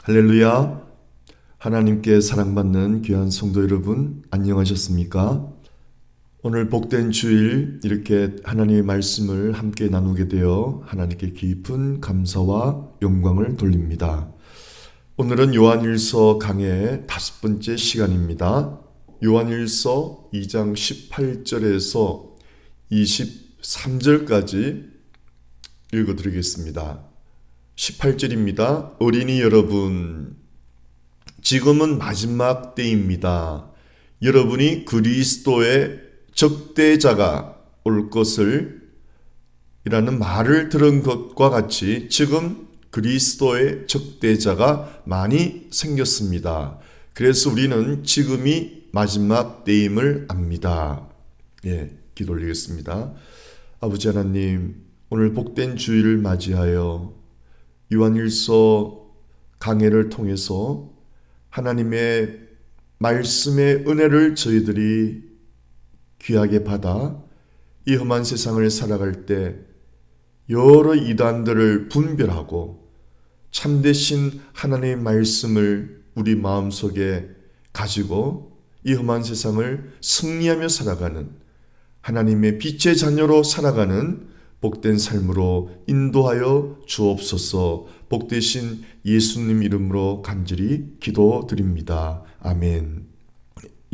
할렐루야. 하나님께 사랑받는 귀한 성도 여러분, 안녕하셨습니까? 오늘 복된 주일 이렇게 하나님의 말씀을 함께 나누게 되어 하나님께 깊은 감사와 영광을 돌립니다. 오늘은 요한일서 강의 5번째 시간입니다. 요한일서 2장 18절에서 23절까지 읽어드리겠습니다. 18절입니다. 어린이 여러분, 지금은 마지막 때입니다. 여러분이 그리스도의 적대자가 올 것을 이라는 말을 들은 것과 같이 지금 그리스도의 적대자가 많이 생겼습니다. 그래서 우리는 지금이 마지막 때임을 압니다. 기도 올리겠습니다. 아버지 하나님, 오늘 복된 주일을 맞이하여 요한일서 강해를 통해서 하나님의 말씀의 은혜를 저희들이 귀하게 받아 이 험한 세상을 살아갈 때 여러 이단들을 분별하고 참되신 하나님의 말씀을 우리 마음속에 가지고 이 험한 세상을 승리하며 살아가는 하나님의 빛의 자녀로 살아가는 복된 삶으로 인도하여 주옵소서. 복되신 예수님 이름으로 간절히 기도드립니다. 아멘.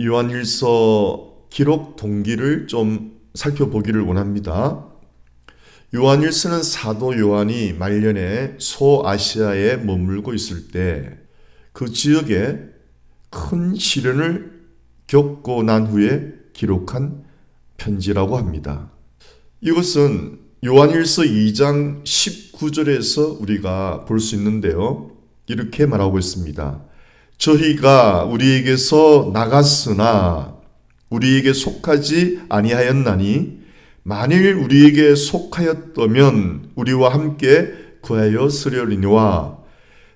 요한일서 기록 동기를 좀 살펴보기를 원합니다. 요한일서는 사도 요한이 말년에 소아시아에 머물고 있을 때 그 지역에 큰 시련을 겪고 난 후에 기록한 편지라고 합니다. 이것은 요한일서 2장 19절에서 우리가 볼 수 있는데요. 이렇게 말하고 있습니다. 저희가 우리에게서 나갔으나 우리에게 속하지 아니하였나니 만일 우리에게 속하였다면 우리와 함께 구하여 쓰려니와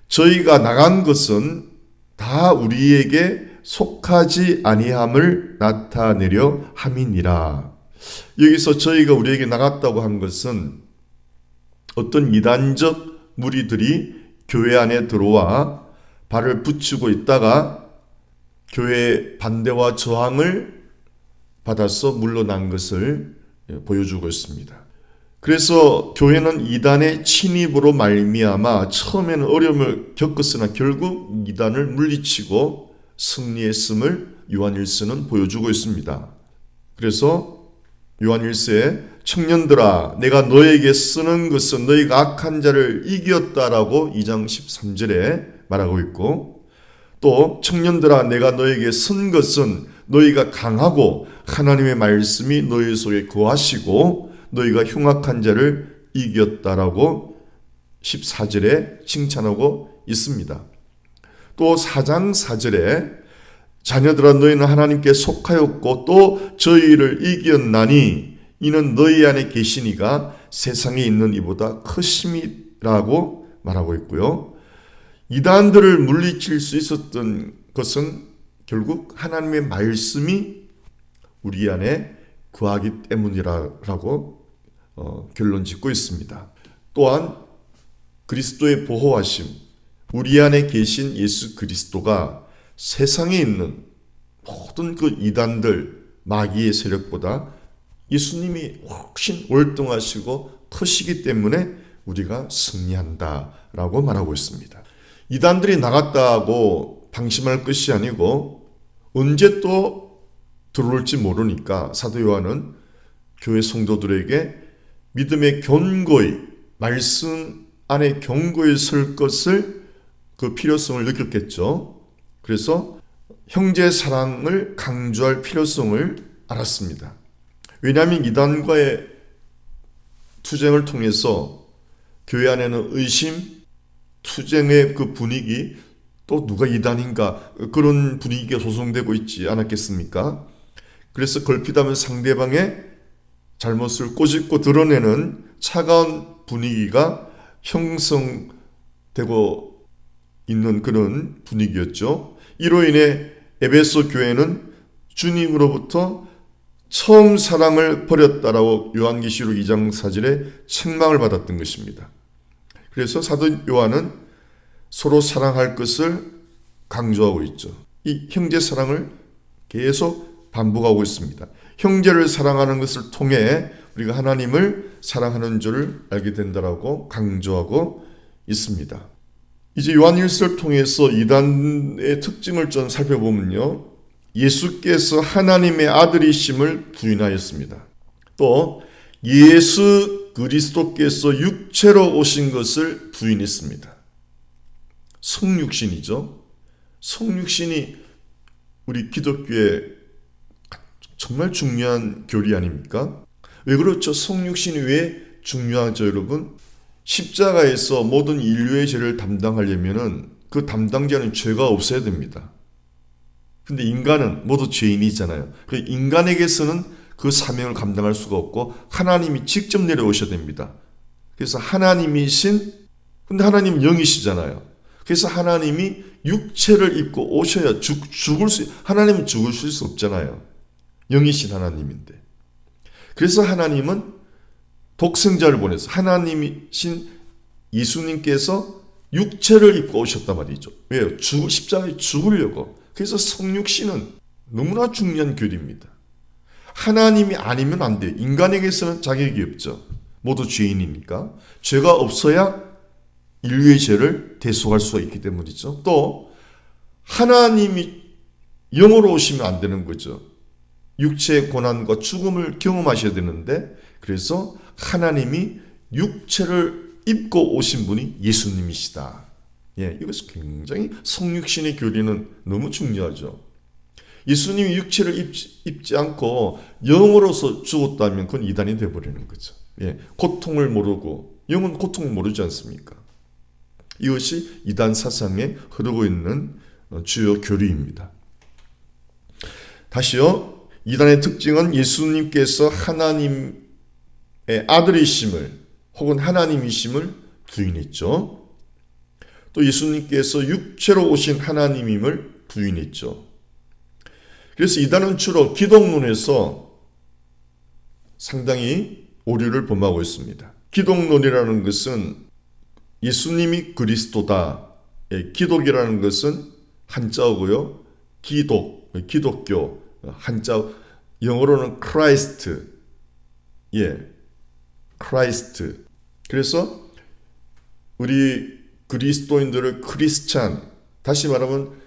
저희가 나간 것은 다 우리에게 속하지 아니함을 나타내려 함이니라. 여기서 저희가 우리에게 나갔다고 한 것은 어떤 이단적 무리들이 교회 안에 들어와 발을 붙이고 있다가 교회의 반대와 저항을 받아서 물러난 것을 보여주고 있습니다. 그래서 교회는 이단의 침입으로 말미암아 처음에는 어려움을 겪었으나 결국 이단을 물리치고 승리했음을 요한일서는 보여주고 있습니다. 그래서 요한일서에 청년들아 내가 너에게 쓰는 것은 너희가 악한 자를 이겼다라고 2장 13절에 말하고 있고, 또 청년들아 내가 너에게 쓴 것은 너희가 강하고 하나님의 말씀이 너희 속에 거하시고 너희가 흉악한 자를 이겼다라고 14절에 칭찬하고 있습니다. 또 4장 4절에 자녀들아 너희는 하나님께 속하였고 또 저희를 이겼나니 이는 너희 안에 계시니가 세상에 있는 이보다 크심이라고 말하고 있고요. 이단들을 물리칠 수 있었던 것은 결국 하나님의 말씀이 우리 안에 거하기 때문이라고 결론 짓고 있습니다. 또한 그리스도의 보호하심, 우리 안에 계신 예수 그리스도가 세상에 있는 모든 그 이단들, 마귀의 세력보다 예수님이 훨씬 월등하시고 크시기 때문에 우리가 승리한다라고 말하고 있습니다. 이단들이 나갔다고 방심할 것이 아니고 언제 또 들어올지 모르니까 사도 요한은 교회 성도들에게 믿음의 견고히, 말씀 안에 견고히 설 것을 그 필요성을 느꼈겠죠. 그래서 형제 사랑을 강조할 필요성을 알았습니다. 왜냐하면 이단과의 투쟁을 통해서 교회 안에는 의심, 투쟁의 그 분위기, 또 누가 이단인가 그런 분위기가 조성되고 있지 않았겠습니까? 그래서 걸핏하면 상대방의 잘못을 꼬집고 드러내는 차가운 분위기가 형성되고 있는 그런 분위기였죠. 이로 인해 에베소 교회는 주님으로부터 처음 사랑을 버렸다라고 요한계시록 2장 4절에 책망을 받았던 것입니다. 그래서 사도 요한은 서로 사랑할 것을 강조하고 있죠. 이 형제 사랑을 계속 반복하고 있습니다. 형제를 사랑하는 것을 통해 우리가 하나님을 사랑하는 줄을 알게 된다라고 강조하고 있습니다. 이제 요한일서를 통해서 이단의 특징을 좀 살펴보면요. 예수께서 하나님의 아들이심을 부인하였습니다. 또 예수 그리스도께서 육체로 오신 것을 부인했습니다. 성육신이죠. 성육신이 우리 기독교의 정말 중요한 교리 아닙니까? 왜 그렇죠? 성육신이 왜 중요하죠, 여러분? 십자가에서 모든 인류의 죄를 담당하려면은 그 담당자는 죄가 없어야 됩니다. 근데 인간은 모두 죄인이잖아요. 그 인간에게서는 그 사명을 감당할 수가 없고 하나님이 직접 내려오셔야 됩니다. 그래서 하나님이신, 근데 하나님은 영이시잖아요. 그래서 하나님이 육체를 입고 오셔야 하나님은 죽으실 수 없잖아요. 영이신 하나님인데. 그래서 하나님은 독생자를 보내서 하나님이신 예수님께서 육체를 입고 오셨단 말이죠. 왜요? 십자가에 죽으려고. 그래서 성육신은 너무나 중요한 교리입니다. 하나님이 아니면 안 돼요. 인간에게서는 자격이 없죠. 모두 죄인이니까. 죄가 없어야 인류의 죄를 대속할 수가 있기 때문이죠. 또 하나님이 영으로 오시면 안 되는 거죠. 육체의 고난과 죽음을 경험하셔야 되는데, 그래서 하나님이 육체를 입고 오신 분이 예수님이시다. 이것은 굉장히 성육신의 교리는 너무 중요하죠. 예수님이 육체를 입지 않고 영으로서 죽었다면 그건 이단이 되어버리는 거죠. 고통을 모르고, 영은 고통을 모르지 않습니까? 이것이 이단 사상에 흐르고 있는 주요 교리입니다. 다시요. 이단의 특징은 예수님께서 하나님의 아들이심을 혹은 하나님이심을 부인했죠. 또 예수님께서 육체로 오신 하나님임을 부인했죠. 그래서 이단은 주로 기독론에서 상당히 오류를 범하고 있습니다. 기독론이라는 것은 예수님이 그리스도다. 기독이라는 것은 한자어고요. 기독교. 한자 영어로는 크라이스트. 크라이스트. 그래서 우리 그리스도인들을 크리스찬, 다시 말하면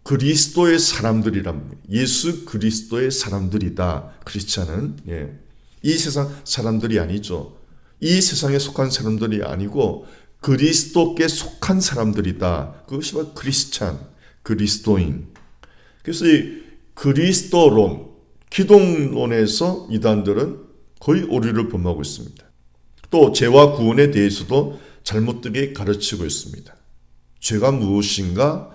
그리스도의 사람들이란, 예수 그리스도의 사람들이다. 크리스찬은 이 세상 사람들이 아니죠. 이 세상에 속한 사람들이 아니고 그리스도께 속한 사람들이다. 그것이 바로 크리스찬, 그리스도인. 그래서 이 그리스도론, 기독론에서 이단들은 거의 오류를 범하고 있습니다. 또 죄와 구원에 대해서도 잘못되게 가르치고 있습니다. 죄가 무엇인가,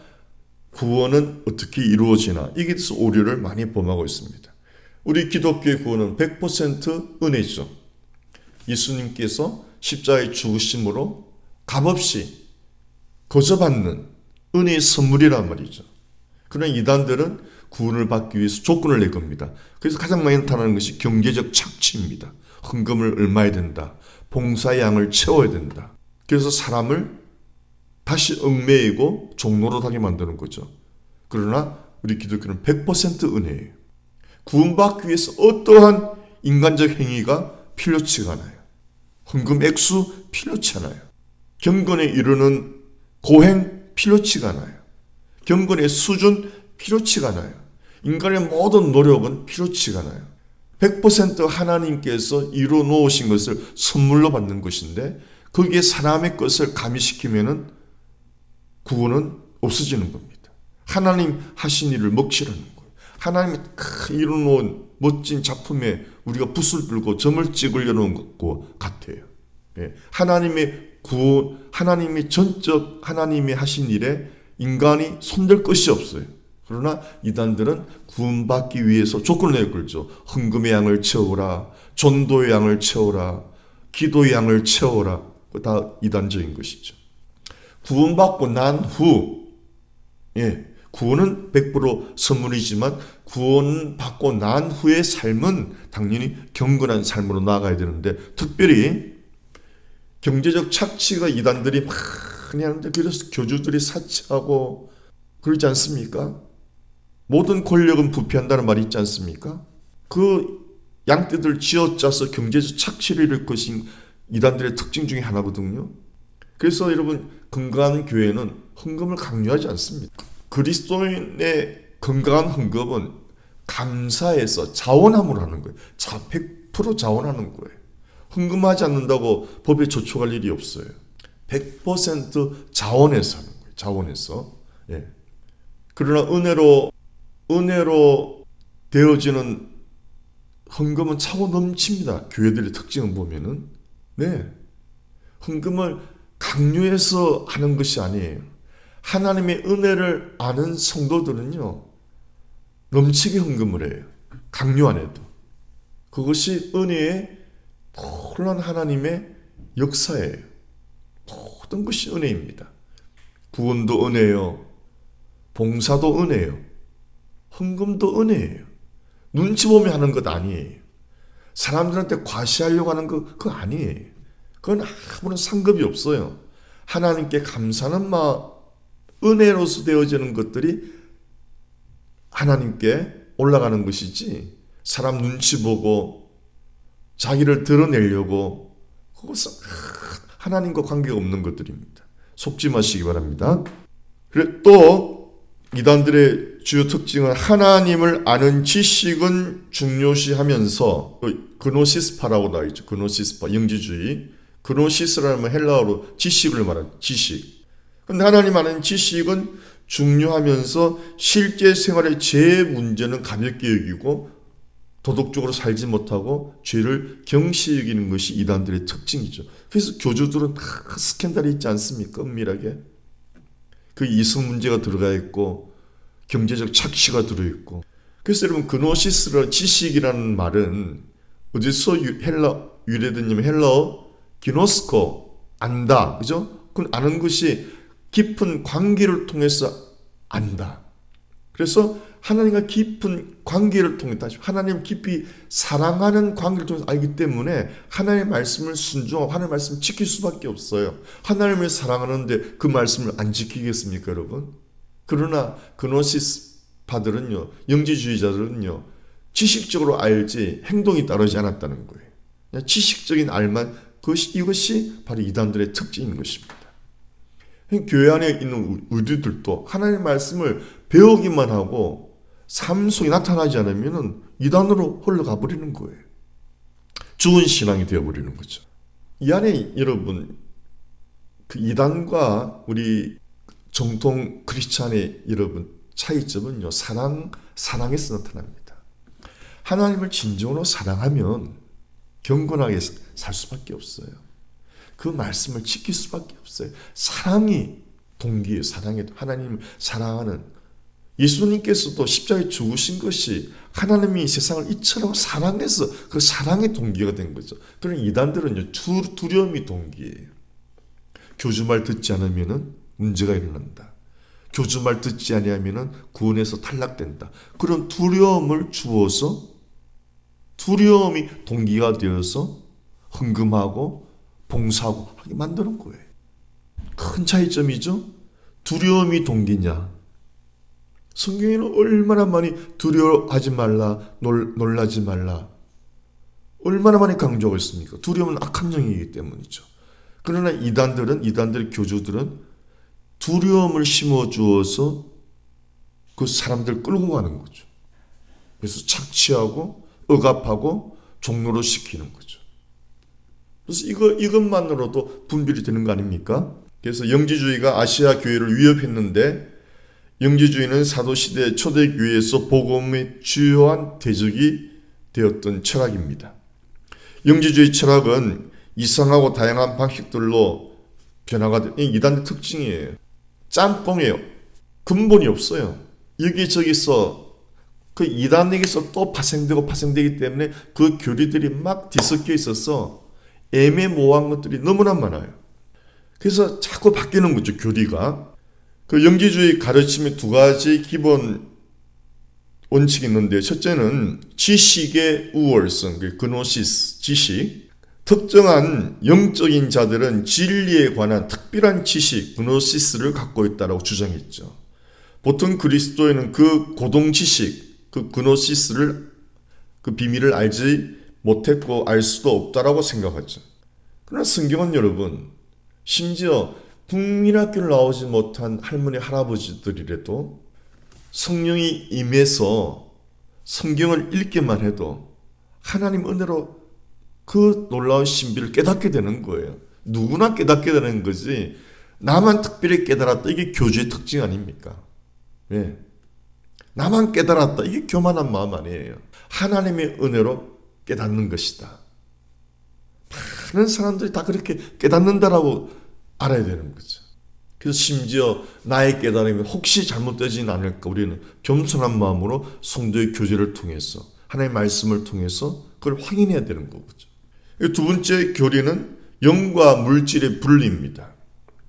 구원은 어떻게 이루어지나, 이게 대해서 오류를 많이 범하고 있습니다. 우리 기독교의 구원은 100% 은혜죠. 예수님께서 십자가에 죽으심으로 값없이 거저받는 은혜의 선물이란 말이죠. 그러나 이단들은 구원을 받기 위해서 조건을 낼 겁니다. 그래서 가장 많이 나타나는 것이 경제적 착취입니다. 헌금을 얼마야 된다. 봉사의 양을 채워야 된다. 그래서 사람을 다시 얽매이고 종노릇하게 만드는 거죠. 그러나 우리 기독교는 100% 은혜예요. 구원받기 위해서 어떠한 인간적 행위가 필요치가 않아요. 헌금 액수 필요치 않아요. 경건에 이르는 고행 필요치가 않아요. 경건의 수준 필요치가 않아요. 인간의 모든 노력은 필요치가 않아요. 100% 하나님께서 이루어 놓으신 것을 선물로 받는 것인데 거기에 사람의 것을 가미시키면은 구원은 없어지는 겁니다. 하나님 하신 일을 먹칠하는 거예요. 하나님이 이루어 놓은 멋진 작품에 우리가 붓을 들고 점을 찍으려는 것과 같아요. 하나님의 구원, 하나님의 전적 하나님이 하신 일에 인간이 손댈 것이 없어요. 그러나 이단들은 구원받기 위해서 조건을 내걸죠. 헌금의 양을 채워라, 전도의 양을 채워라, 기도의 양을 채워라. 다 이단적인 것이죠. 구원받고 난 후, 구원은 100% 선물이지만 구원받고 난 후의 삶은 당연히 경건한 삶으로 나아가야 되는데, 특별히 경제적 착취가 이단들이 많이 하는데 그래서 교주들이 사치하고 그러지 않습니까? 모든 권력은 부패한다는 말이 있지 않습니까? 그 양떼들 쥐어짜서 경제적 착취를 이룰 것이 이단들의 특징 중에 하나거든요. 그래서 여러분 건강한 교회는 헌금을 강요하지 않습니다. 그리스도인의 건강한 헌금은 감사해서 자원함으로 하는 거예요. 100% 자원하는 거예요. 헌금하지 않는다고 법에 저촉할 일이 없어요. 100% 자원해서 하는 거예요. 자원해서. 예. 그러나 은혜로 되어지는 헌금은 차고 넘칩니다. 교회들의 특징을 보면은. 네. 헌금을 강요해서 하는 것이 아니에요. 하나님의 은혜를 아는 성도들은요, 넘치게 헌금을 해요. 강요 안 해도. 그것이 은혜의 놀라운 하나님의 역사예요. 모든 것이 은혜입니다. 구원도 은혜요. 봉사도 은혜요. 헌금도 은혜예요. 눈치 보며 하는 것 아니에요. 사람들한테 과시하려고 하는 거 그거 아니에요. 그건 아무런 상급이 없어요. 하나님께 감사하는 마음, 은혜로서 되어지는 것들이 하나님께 올라가는 것이지 사람 눈치 보고 자기를 드러내려고 그것은 하나님과 관계가 없는 것들입니다. 속지 마시기 바랍니다. 그리고 또 이단들의 주요 특징은 하나님을 아는 지식은 중요시하면서 그노시스파라고 나와 있죠. 그노시스파, 영지주의. 그노시스라는 헬라어로 지식을 말하는 지식. 근데 하나님 아는 지식은 중요하면서 실제 생활의 제 문제는 가볍게 여기고 도덕적으로 살지 못하고 죄를 경시 여기는 것이 이단들의 특징이죠. 그래서 교주들은 다 스캔들이 있지 않습니까? 은밀하게. 그 이성 문제가 들어가 있고 경제적 착취가 들어있고. 그래서 여러분 그노시스라는 지식이라는 말은 어디서 유래됐냐면 헬라어 기노스코, 안다. 그죠? 그 아는 것이 깊은 관계를 통해서 안다. 그래서 하나님과 깊은 관계를 통해 다시 하나님 깊이 사랑하는 관계를 통해서 알기 때문에 하나님의 말씀을 순종하고 하나님의 말씀을 지킬 수밖에 없어요. 하나님을 사랑하는데 그 말씀을 안 지키겠습니까, 여러분? 그러나 그노시스파들은요, 영지주의자들은요, 지식적으로 알지 행동이 따르지 않았다는 거예요. 그냥 지식적인 알만 이것이 바로 이단들의 특징인 것입니다. 교회 안에 있는 우리들도 하나님의 말씀을 배우기만 하고 삶 속에 나타나지 않으면 이단으로 흘러가 버리는 거예요. 죽은 신앙이 되어버리는 거죠. 이 안에 여러분 그 이단과 우리 정통 크리스찬의 여러분 차이점은요, 사랑에서 나타납니다. 하나님을 진정으로 사랑하면 경건하게 살 수밖에 없어요. 그 말씀을 지킬 수밖에 없어요. 사랑이 동기예요. 사랑에도 하나님을 사랑하는 예수님께서도 십자가에 죽으신 것이 하나님이 세상을 이처럼 사랑해서 그 사랑의 동기가 된 거죠. 그런 이단들은요, 두려움이 동기예요. 교주 말 듣지 않으면 문제가 일어난다. 교주 말 듣지 아니하면 구원에서 탈락된다. 그런 두려움을 주어서 두려움이 동기가 되어서 헌금하고 봉사하고 하게 만드는 거예요. 큰 차이점이죠. 두려움이 동기냐. 성경에는 얼마나 많이 두려워하지 말라, 놀라지 말라. 얼마나 많이 강조하고 있습니까? 두려움은 악한 영이기 때문이죠. 그러나 이단들의 교주들은 두려움을 심어주어서 그 사람들 끌고 가는 거죠. 그래서 착취하고 억압하고 종로로 시키는 거죠. 그래서 이것만으로도 분별이 되는 거 아닙니까? 그래서 영지주의가 아시아 교회를 위협했는데 영지주의는 사도시대 초대교회에서 복음의 주요한 대적이 되었던 철학입니다. 영지주의 철학은 이상하고 다양한 방식들로 변화가 된 이단의 특징이에요. 짬뽕이에요. 근본이 없어요. 여기저기서 그 이단에게서 또 파생되기 때문에 그 교리들이 막 뒤섞여 있어서 애매모호한 것들이 너무나 많아요. 그래서 자꾸 바뀌는 거죠, 교리가. 그 영지주의 가르침의 두 가지 기본 원칙이 있는데, 첫째는 지식의 우월성, 그노시스, 지식. 특정한 영적인 자들은 진리에 관한 특별한 지식, 그노시스를 갖고 있다고 주장했죠. 보통 그리스도인은 그 고동 지식, 그 그노시스를, 그 비밀을 알지 못했고 알 수도 없다라고 생각하죠. 그러나 성경은 여러분, 심지어 국민학교를 나오지 못한 할머니, 할아버지들이라도 성령이 임해서 성경을 읽기만 해도 하나님 은혜로 그 놀라운 신비를 깨닫게 되는 거예요. 누구나 깨닫게 되는 거지 나만 특별히 깨달았다. 이게 교주의 특징 아닙니까? 예. 나만 깨달았다. 이게 교만한 마음 아니에요. 하나님의 은혜로 깨닫는 것이다. 많은 사람들이 다 그렇게 깨닫는다라고 알아야 되는 거죠. 그래서 심지어 나의 깨달음이 혹시 잘못되진 않을까 우리는 겸손한 마음으로 성도의 교제를 통해서 하나님의 말씀을 통해서 그걸 확인해야 되는 거죠. 두 번째 교리는 영과 물질의 분리입니다.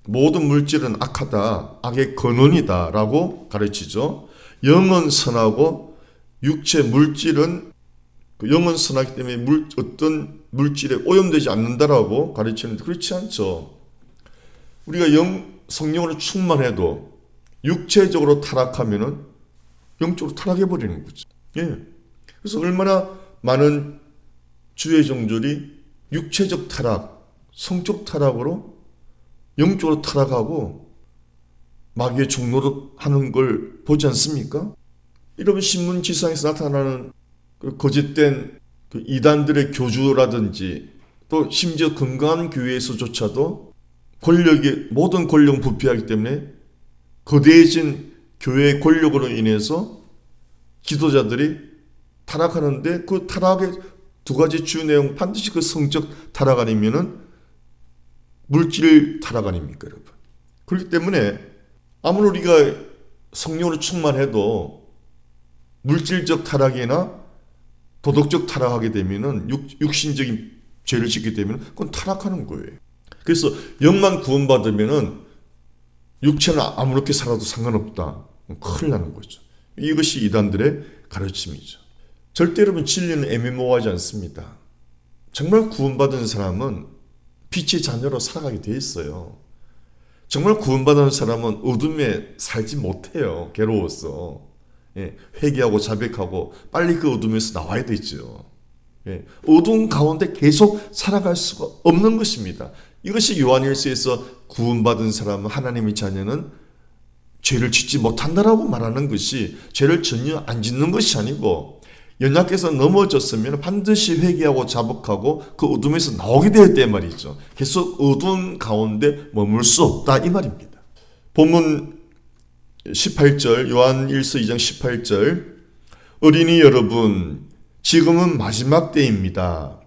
모든 물질은 악하다, 악의 근원이다 라고 가르치죠. 영은 선하고 육체 물질은 영은 선하기 때문에 어떤 물질에 오염되지 않는다라고 가르치는데 그렇지 않죠. 우리가 성령으로 충만해도 육체적으로 타락하면은 영적으로 타락해버리는 거죠. 예. 그래서 얼마나 많은 주의 종들이 육체적 타락, 성적 타락으로 영적으로 타락하고 마귀의 종로로 하는 걸 보지 않습니까? 여러분 신문지상에서 나타나는 그 거짓된 그 이단들의 교주라든지 또 심지어 건강한 교회에서조차도 모든 권력은 부패하기 때문에 거대해진 교회의 권력으로 인해서 지도자들이 타락하는데 그 타락의 두 가지 주 내용 반드시 그 성적 타락 아니면은 물질 타락 아닙니까, 여러분? 그렇기 때문에 아무리 우리가 성령으로 충만해도 물질적 타락이나 도덕적 타락하게 되면은 육신적인 죄를 짓게 되면 그건 타락하는 거예요. 그래서 영만 구원받으면은 육체는 아무렇게 살아도 상관없다. 큰일 나는 거죠. 이것이 이단들의 가르침이죠. 절대 여러분 진리는 애매모호하지 않습니다. 정말 구원받은 사람은 빛의 자녀로 살아가게 돼 있어요. 정말 구원받은 사람은 어둠에 살지 못해요. 괴로워서. 예, 회개하고 자백하고 빨리 그 어둠에서 나와야 되죠. 예, 어둠 가운데 계속 살아갈 수가 없는 것입니다. 이것이 요한일서에서 구원받은 사람은 하나님의 자녀는 죄를 짓지 못한다라고 말하는 것이 죄를 전혀 안 짓는 것이 아니고 연약해서 넘어졌으면 반드시 회개하고 자복하고 그 어둠에서 나오게 되었단 말이죠. 계속 어둠 가운데 머물 수 없다 이 말입니다. 본문 18절 요한 1서 2장 18절 어린이 여러분 지금은 마지막 때입니다.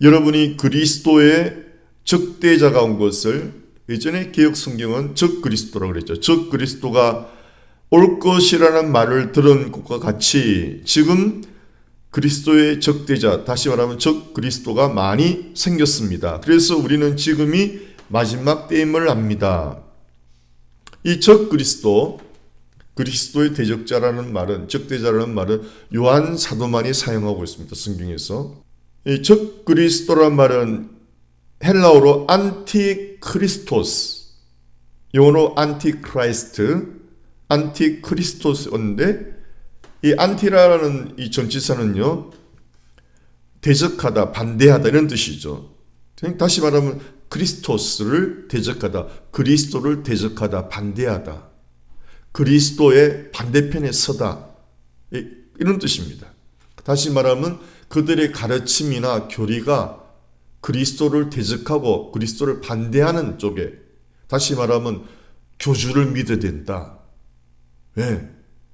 여러분이 그리스도의 적대자가 온 것을 예전에 개역 성경은 적 그리스도라고 그랬죠. 적 그리스도가 올 것이라는 말을 들은 것과 같이 지금 그리스도의 적대자, 다시 말하면 적 그리스도가 많이 생겼습니다. 그래서 우리는 지금이 마지막 때임을 압니다. 이 적 그리스도, 그리스도의 대적자라는 말은, 적대자라는 말은 요한 사도만이 사용하고 있습니다. 성경에서. 이 적 그리스도라는 말은 헬라어로 안티크리스토스, 영어로 안티크라이스트, 안티크리스토스인데 이 안티라는 이 전치사는요 대적하다, 반대하다 이런 뜻이죠. 다시 말하면 그리스토스를 대적하다, 그리스도를 대적하다, 반대하다, 그리스도의 반대편에 서다 이런 뜻입니다. 다시 말하면 그들의 가르침이나 교리가 그리스도를 대적하고 그리스도를 반대하는 쪽에, 다시 말하면 교주를 믿어야 된다. 왜?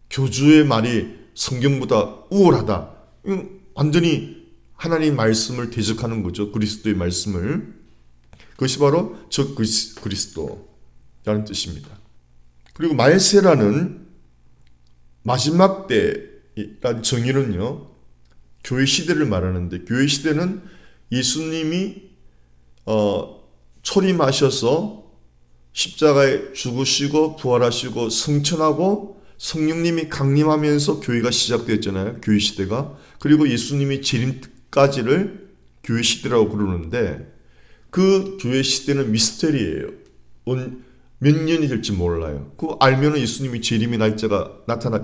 교주의 말이 성경보다 우월하다. 완전히 하나님의 말씀을 대적하는 거죠. 그리스도의 말씀을. 그것이 바로 적 그리스도라는 뜻입니다. 그리고 말세라는 마지막 때라는 정의는요, 교회 시대를 말하는데, 교회 시대는 예수님이 초림하셔서 십자가에 죽으시고 부활하시고 승천하고 성령님이 강림하면서 교회가 시작됐잖아요. 교회 시대가. 그리고 예수님이 재림까지를 교회 시대라고 그러는데 그 교회 시대는 미스터리예요. 몇 년이 될지 몰라요. 그거 알면은 예수님이 재림의 날짜가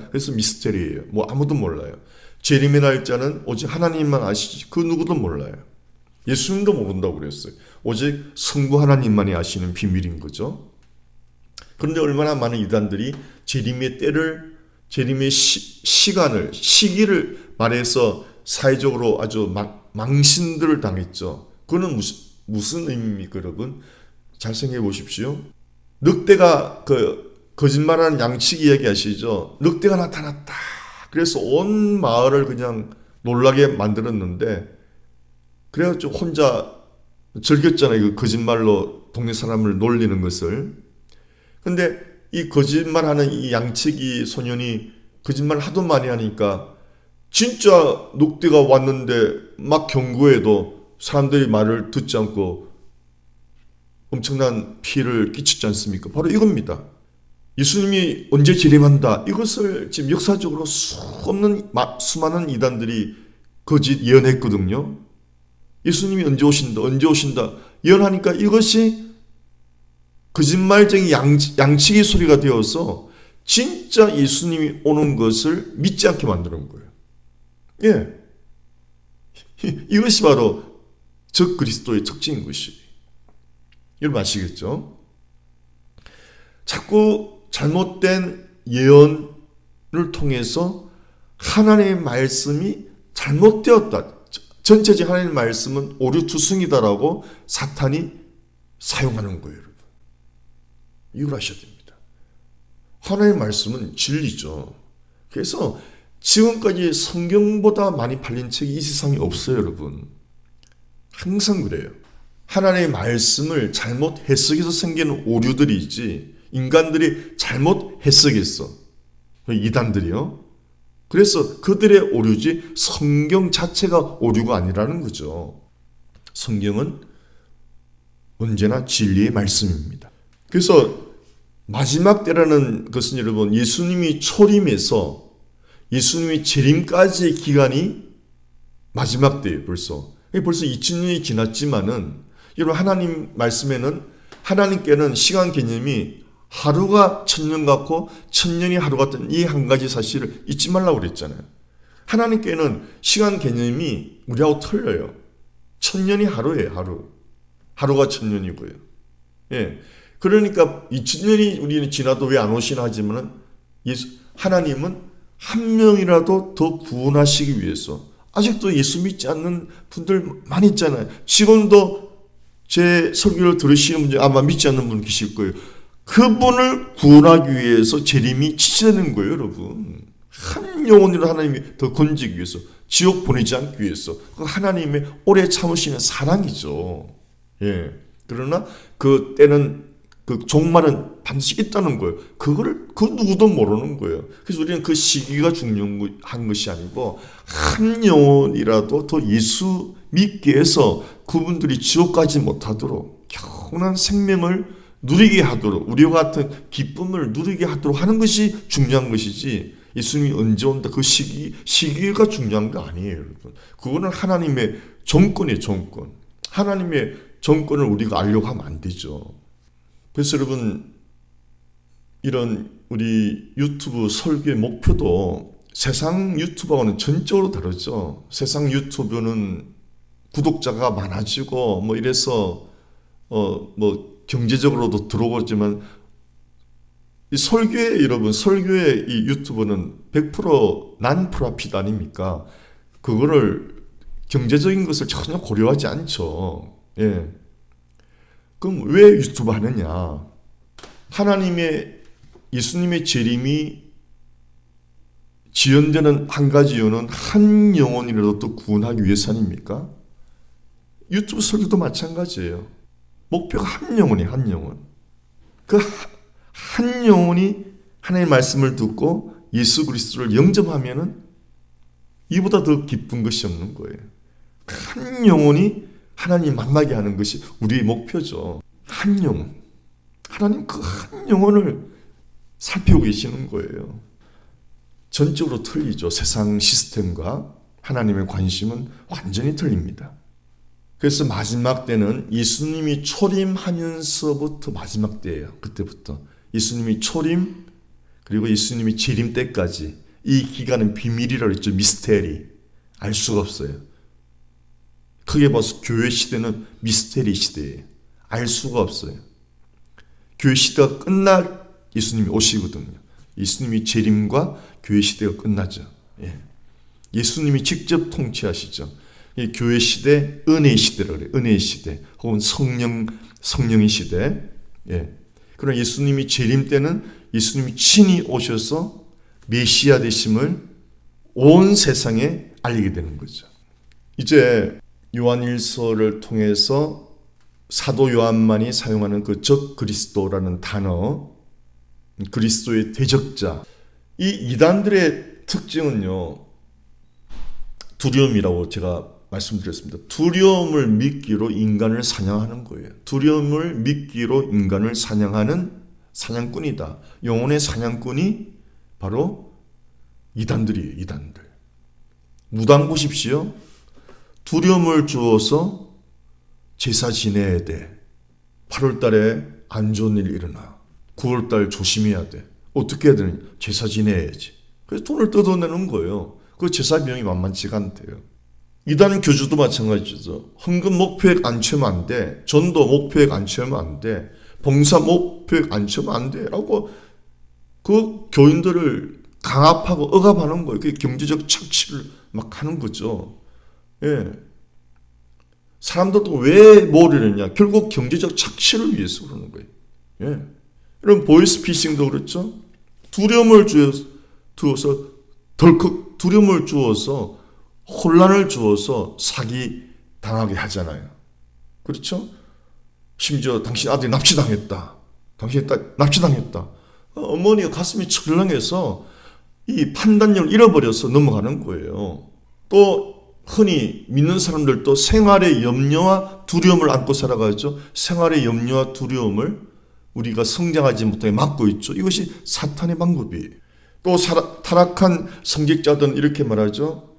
그래서 미스터리예요. 뭐 아무도 몰라요. 재림의 날짜는 오직 하나님만 아시지 그 누구도 몰라요. 예수님도 모른다고 그랬어요. 오직 성부 하나님만이 아시는 비밀인 거죠. 그런데 얼마나 많은 이단들이 재림의 때를, 재림의 시기를 말해서 사회적으로 아주 망신들을 당했죠. 그거는 무슨 의미입니까, 여러분? 잘 생각해 보십시오. 늑대가 거짓말하는 양치기 이야기하시죠. 늑대가 나타났다. 그래서 온 마을을 그냥 놀라게 만들었는데 그래가지고 혼자 즐겼잖아요. 그 거짓말로 동네 사람을 놀리는 것을. 근데 이 거짓말하는 이 양치기 소년이 거짓말 하도 많이 하니까 진짜 늑대가 왔는데 막 경고해도 사람들이 말을 듣지 않고 엄청난 피해를 끼치지 않습니까? 바로 이겁니다. 예수님이 언제 재림한다. 이것을 지금 역사적으로 수많은 이단들이 거짓 예언했거든요. 예수님이 언제 오신다 예언하니까 이것이 거짓말쟁이 양치기 소리가 되어서 진짜 예수님이 오는 것을 믿지 않게 만드는 거예요. 예. 이것이 바로 적 그리스도의 특징인 것이. 여러분 아시겠죠? 자꾸 잘못된 예언을 통해서 하나님의 말씀이 잘못되었다. 전체적인 하나님의 말씀은 오류투성이다라고 사탄이 사용하는 거예요, 여러분. 이걸 아셔야 됩니다. 하나님의 말씀은 진리죠. 그래서 지금까지 성경보다 많이 팔린 책이 이 세상에 없어요, 여러분. 항상 그래요. 하나님의 말씀을 잘못 해석해서 생기는 오류들이지 인간들이 잘못 해석했어. 이단들이요. 그래서 그들의 오류지 성경 자체가 오류가 아니라는 거죠. 성경은 언제나 진리의 말씀입니다. 그래서 마지막 때라는 것은 여러분 예수님이 초림해서 예수님이 재림까지의 기간이 마지막 때예요. 벌써 2000년이 지났지만은 여러분 하나님 말씀에는 하나님께는 시간 개념이 하루가 1000년 같고 1000년이 하루 같은 이 한 가지 사실을 잊지 말라고 그랬잖아요. 하나님께는 시간 개념이 우리하고 틀려요. 1000년이 하루예요. 하루가 1000년이고요. 예. 그러니까 2000년이 우리는 지나도 왜 안 오시나 하지만은 하나님은 한 명이라도 더 구원하시기 위해서 아직도 예수 믿지 않는 분들 많이 있잖아요. 지금도 제 설교를 들으시는 분 중에 아마 믿지 않는 분 계실 거예요. 그분을 구원하기 위해서 재림이 지체되는 거예요, 여러분. 한 영혼으로 하나님이 더 건지기 위해서, 지옥 보내지 않기 위해서. 하나님의 오래 참으시는 사랑이죠. 예. 그러나 그 때는 그 종말은 반드시 있다는 거예요. 그 누구도 모르는 거예요. 그래서 우리는 그 시기가 중요한 것이 아니고 한 영혼이라도 더 예수 믿게 해서 그분들이 지옥 가지 못하도록 영원한 생명을 누리게 하도록 우리와 같은 기쁨을 누리게 하도록 하는 것이 중요한 것이지 예수님이 언제 온다 그 시기가 중요한 거 아니에요, 여러분. 그거는 하나님의 정권이에요, 정권. 하나님의 정권을 우리가 알려고 하면 안 되죠. 그래서 여러분 이런 우리 유튜브 설교의 목표도 세상 유튜브하고는 전적으로 다르죠. 세상 유튜브는 구독자가 많아지고 뭐 이래서 뭐 경제적으로도 들어오지만 이 설교의 여러분 설교의 이 유튜브는 100% 난프라핏 아닙니까? 그거를 경제적인 것을 전혀 고려하지 않죠. 예. 그럼 왜 유튜브 하느냐? 예수님의 재림이 지연되는 한 가지 이유는 한 영혼이라도 또 구원하기 위해서 아닙니까? 유튜브 설교도 마찬가지예요. 목표가 한 영혼이에요, 한 영혼. 그 한 영혼이 하나님의 말씀을 듣고 예수 그리스도를 영접하면은 이보다 더 기쁜 것이 없는 거예요. 한 영혼이 하나님 만나게 하는 것이 우리의 목표죠. 한 영혼. 하나님 그 한 영혼을 살피고 계시는 거예요. 전적으로 틀리죠. 세상 시스템과 하나님의 관심은 완전히 틀립니다. 그래서 마지막 때는 예수님이 초림하면서부터 마지막 때예요. 그때부터 예수님이 초림 그리고 예수님이 재림 때까지 이 기간은 비밀이라고 했죠. 미스테리. 알 수가 없어요. 크게 봐서 교회 시대는 미스테리 시대예요. 알 수가 없어요. 교회 시대가 끝날 예수님이 오시거든요. 예수님이 재림과 교회 시대가 끝나죠. 예. 예수님이 직접 통치하시죠. 이 교회 시대, 은혜의 시대라고 그래요. 은혜의 시대, 혹은 성령의 시대. 예. 그러나 예수님이 재림 때는 예수님이 친히 오셔서 메시아 되심을 온 세상에 알리게 되는 거죠. 이제 요한일서를 통해서 사도 요한만이 사용하는 그 적 그리스도라는 단어, 그리스도의 대적자, 이 이단들의 특징은요, 두려움이라고 제가 말씀드렸습니다. 두려움을 미끼로 인간을 사냥하는 거예요. 두려움을 미끼로 인간을 사냥하는 사냥꾼이다. 영혼의 사냥꾼이 바로 이단들이에요. 이단들. 무당 보십시오. 두려움을 주어서 제사 지내야 돼. 8월 달에 안 좋은 일 일어나. 9월 달 조심해야 돼. 어떻게 해야 되느냐? 제사 지내야지. 그래서 돈을 뜯어내는 거예요. 그 제사 비용이 만만치가 않대요. 이단 교주도 마찬가지죠. 헌금 목표액 안 채우면 안 돼. 전도 목표액 안 채우면 안 돼. 봉사 목표액 안 채우면 안 돼. 라고 그 교인들을 강압하고 억압하는 거예요. 그게 경제적 착취를 막 하는 거죠. 예. 사람들도 왜 모르느냐? 결국 경제적 착취를 위해서 그러는 거예요. 예. 이런 보이스피싱도 그렇죠. 두려움을 주어서 덜컥 두려움을 주어서 혼란을 주어서 사기 당하게 하잖아요. 그렇죠? 심지어 당신 아들이 납치당했다. 당신의 딸 납치당했다. 어머니가 가슴이 철렁해서 이 판단력을 잃어버려서 넘어가는 거예요. 또 흔히 믿는 사람들도 생활의 염려와 두려움을 안고 살아가죠. 생활의 염려와 두려움을 우리가 성장하지 못하게 막고 있죠. 이것이 사탄의 방법이에요. 또 타락한 성직자들은 이렇게 말하죠.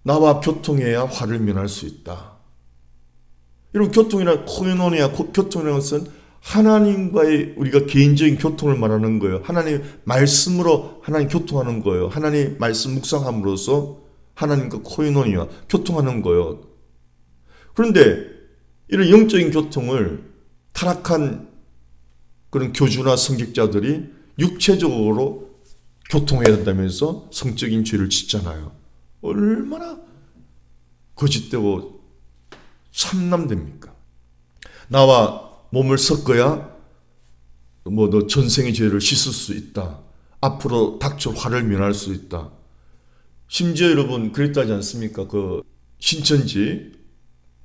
나와 교통해야 화를 면할 수 있다. 여러분, 교통이나 코이노니아, 교통이라는 것은 하나님과의 우리가 개인적인 교통을 말하는 거예요. 하나님 말씀으로 하나님 교통하는 거예요. 하나님 말씀 묵상함으로써 하나님과 코이노니아 교통하는 거예요. 그런데 이런 영적인 교통을 타락한 그런 교주나 성직자들이 육체적으로 교통해야 된다면서 성적인 죄를 짓잖아요. 얼마나 거짓되고 참남됩니까? 나와 몸을 섞어야 너 전생의 죄를 씻을 수 있다. 앞으로 닥쳐 화를 면할 수 있다. 심지어 여러분 그랬다지 않습니까? 그 신천지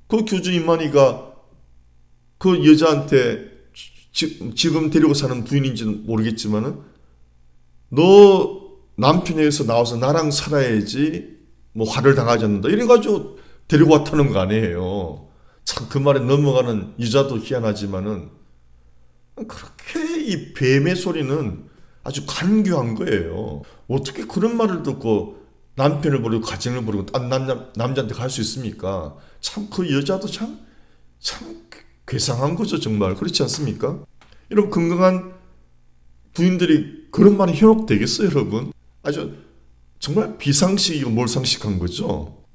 그 교주 이만희가 그 여자한테 지금 데리고 사는 부인인지는 모르겠지만은 너 남편에게서 나와서 나랑 살아야지 화를 당하지 않는다. 이래가지고 데리고 왔다는 거 아니에요. 참 그 말에 넘어가는 여자도 희한하지만은 그렇게 이 뱀의 소리는 아주 간교한 거예요. 어떻게 그런 말을 듣고 남편을 버리고 가정을 버리고 딴 남자한테 갈 수 있습니까? 참 그 여자도 참 괴상한 거죠, 정말. 그렇지 않습니까? 이런 건강한 부인들이 그런 말이 현혹되겠어요, 여러분? 아주 정말 비상식이고 몰상식한 거죠.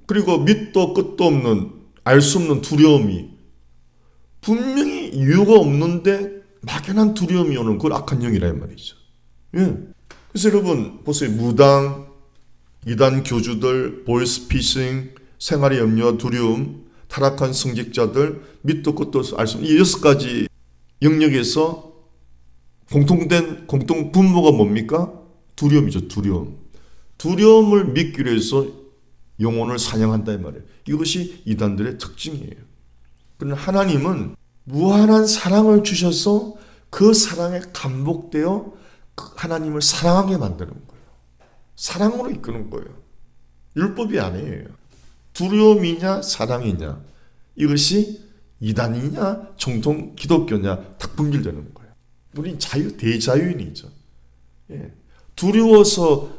그리고 밑도 끝도 없는 알 수 없는 두려움이 분명히 이유가 없는데 막연한 두려움이 오는 그걸 악한 영이란 말이죠. 예. 그래서 여러분 보세요. 무당, 이단 교주들, 보이스피싱, 생활의 염려와 두려움, 타락한 성직자들, 밑도 끝도 알 수 없는 이 6가지 영역에서 공통 분모가 뭡니까? 두려움이죠. 두려움을 믿기로 해서 영혼을 사냥한다 이 말이에요. 이것이 이단들의 특징이에요. 그러나 하나님은 무한한 사랑을 주셔서 그 사랑에 감복되어 하나님을 사랑하게 만드는 거예요. 사랑으로 이끄는 거예요. 율법이 아니에요. 두려움이냐 사랑이냐 이것이 이단이냐 정통 기독교냐 딱 분별되는 거예요. 우린 대자유인이죠. 예. 두려워서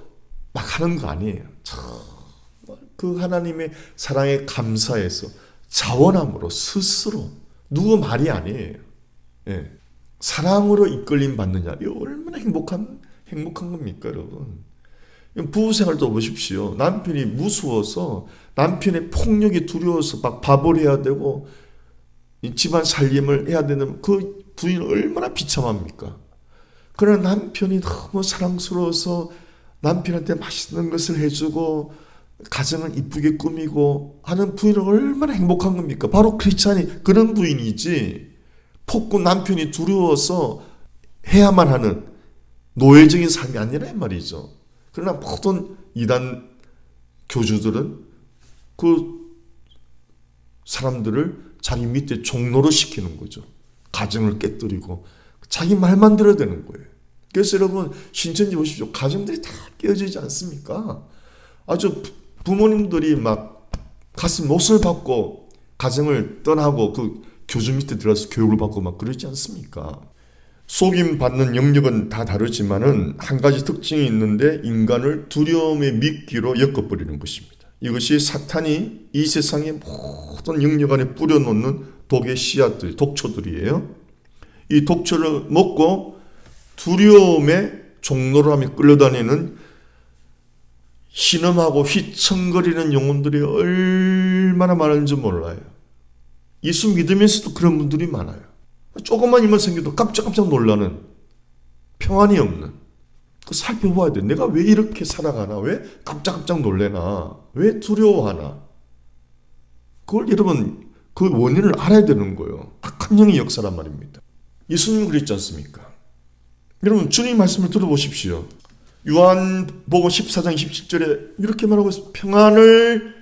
막 하는 거 아니에요. 정말 그 하나님의 사랑에 감사해서 자원함으로 스스로 누구 말이 아니에요. 예. 사랑으로 이끌림 받느냐. 이거 얼마나 행복한 겁니까, 여러분? 부부 생활도 보십시오. 남편이 무서워서 남편의 폭력이 두려워서 막 밥을 해야 되고 집안 살림을 해야 되는 그 부인은 얼마나 비참합니까? 그러나 남편이 너무 사랑스러워서 남편한테 맛있는 것을 해주고 가정을 이쁘게 꾸미고 하는 부인은 얼마나 행복한 겁니까? 바로 크리스찬이 그런 부인이지 폭군 남편이 두려워서 해야만 하는 노예적인 삶이 아니라 말이죠. 그러나 모든 이단 교주들은 그 사람들을 자기 밑에 종로로 시키는 거죠. 가정을 깨뜨리고 자기 말만 들어야 되는 거예요. 그래서 여러분 신천지 보십시오. 가정들이 다 깨어지지 않습니까? 아주 부모님들이 막 가슴 못을 받고 가정을 떠나고 그 교주 밑에 들어가서 교육을 받고 막 그러지 않습니까? 속임 받는 영역은 다 다르지만은 한 가지 특징이 있는데 인간을 두려움의 미끼로 엮어버리는 것입니다. 이것이 사탄이 이 세상의 모든 영역 안에 뿌려놓는 독의 씨앗들, 독초들이에요. 이 독초를 먹고 두려움의 종로로 하며 끌려다니는 신음하고 휘청거리는 영혼들이 얼마나 많은지 몰라요. 예수 믿으면서도 그런 분들이 많아요. 조금만 일만 생겨도 깜짝깜짝 놀라는, 평안이 없는. 그 살펴봐야 돼. 내가 왜 이렇게 살아가나? 왜 깜짝깜짝 놀래나? 왜 두려워하나? 그걸 여러분 그 원인을 알아야 되는 거예요. 악한 영의 역사란 말입니다. 예수님은 그랬지 않습니까? 여러분 주님 말씀을 들어보십시오. 요한복음 14장 17절에 이렇게 말하고 있습니다. 평안을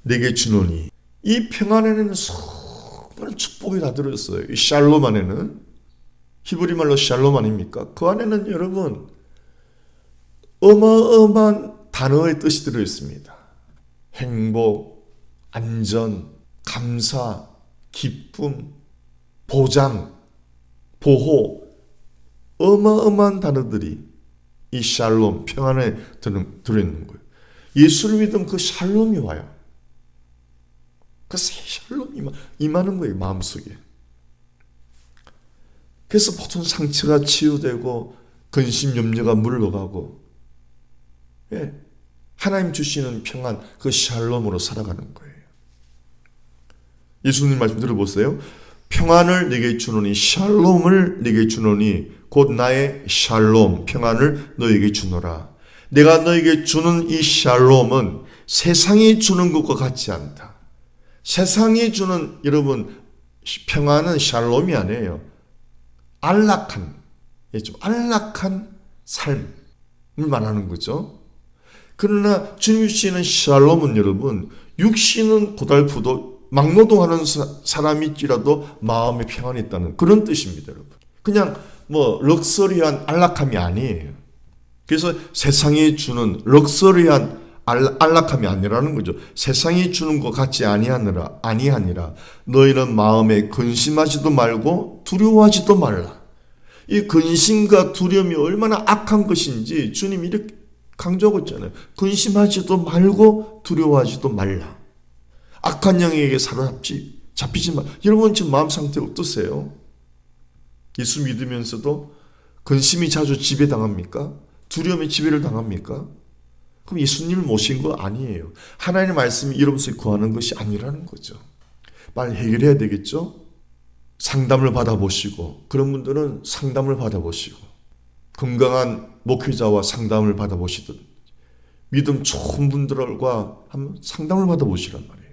내게 주노니. 이 평안에는 수많은 축복이 다 들어있어요. 이 샬롬 안에는, 히브리 말로 샬롬 아닙니까? 그 안에는 여러분 어마어마한 단어의 뜻이 들어있습니다. 행복, 안전, 감사, 기쁨, 보장, 보호, 어마어마한 단어들이 이 샬롬, 평안에 들어있는 거예요. 예수를 믿으면 그 샬롬이 와요. 그 샬롬이 임하는 거예요, 마음속에. 그래서 보통 상처가 치유되고 근심, 염려가 물러가고, 예, 하나님 주시는 평안, 그 샬롬으로 살아가는 거예요. 예수님 말씀 들어보세요. 평안을 내게 주노니, 샬롬을 내게 주노니 곧 나의 샬롬, 평안을 너에게 주노라. 내가 너에게 주는 이 샬롬은 세상이 주는 것과 같지 않다. 세상이 주는, 여러분, 평안은 샬롬이 아니에요. 안락한, 좀 안락한 삶을 말하는 거죠. 그러나 주님 주시는 샬롬은 여러분, 육신은 고달프도 막노동하는 사람일지라도 마음에 평안이 있다는 그런 뜻입니다, 여러분. 그냥 럭셔리한 안락함이 아니에요. 그래서 세상이 주는 럭셔리한 안락함이 아니라는 거죠. 세상이 주는 것 같지 아니하니라. 너희는 마음에 근심하지도 말고 두려워하지도 말라. 이 근심과 두려움이 얼마나 악한 것인지 주님이 이렇게 강조하고 있잖아요. 근심하지도 말고 두려워하지도 말라. 악한 영에게 잡히지 마. 여러분 지금 마음 상태 어떠세요? 예수 믿으면서도 근심이 자주 지배당합니까? 두려움이 지배를 당합니까? 그럼 예수님을 모신 거 아니에요. 하나님의 말씀이 이러면서 구하는 것이 아니라는 거죠. 빨리 해결해야 되겠죠? 상담을 받아보시고, 그런 분들은 상담을 받아보시고, 건강한 목회자와 상담을 받아보시든, 믿음 좋은 분들과 한번 상담을 받아보시란 말이에요.